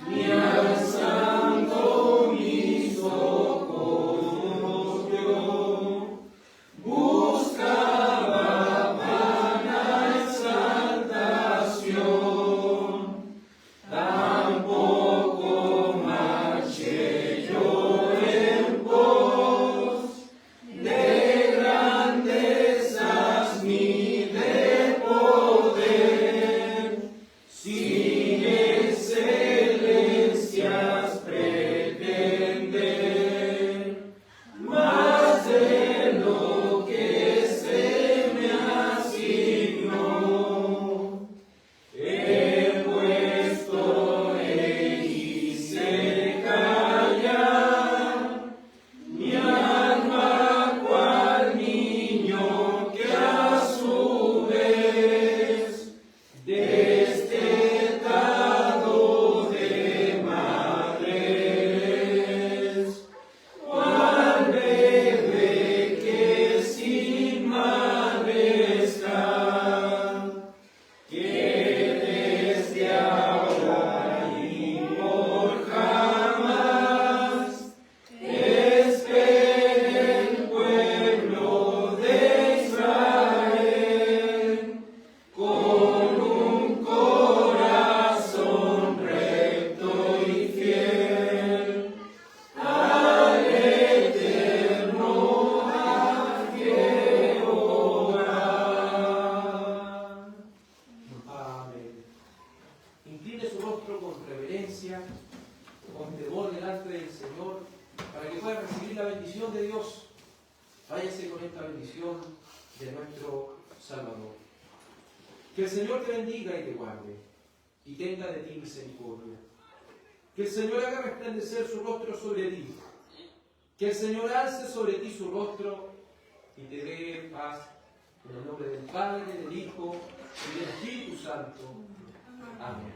ni al santo mi socorro dio. Buscaba vana exaltación, tampoco marché yo en pos de grandezas ni de poder, sin excelencias pretender, más de lo que se me asignó. He puesto e hice callar mi alma cual niño que a su vez destetado de madre es, cual bebé que sin madre está, que desde ahora y por jamás espere el pueblo de Israel con un corazón recto y fiel al eterno a Jehová. Amén. Incline su rostro con reverencia, con temor delante del Señor, para que pueda recibir la bendición de Dios. Váyase con esta bendición de nuestro Salvador. Que el Señor te bendiga y te guarde, y tenga de ti misericordia. Que el Señor haga resplandecer su rostro sobre ti. Que el Señor alce sobre ti su rostro y te dé paz. En el nombre del Padre, del Hijo y del Espíritu Santo. Amén.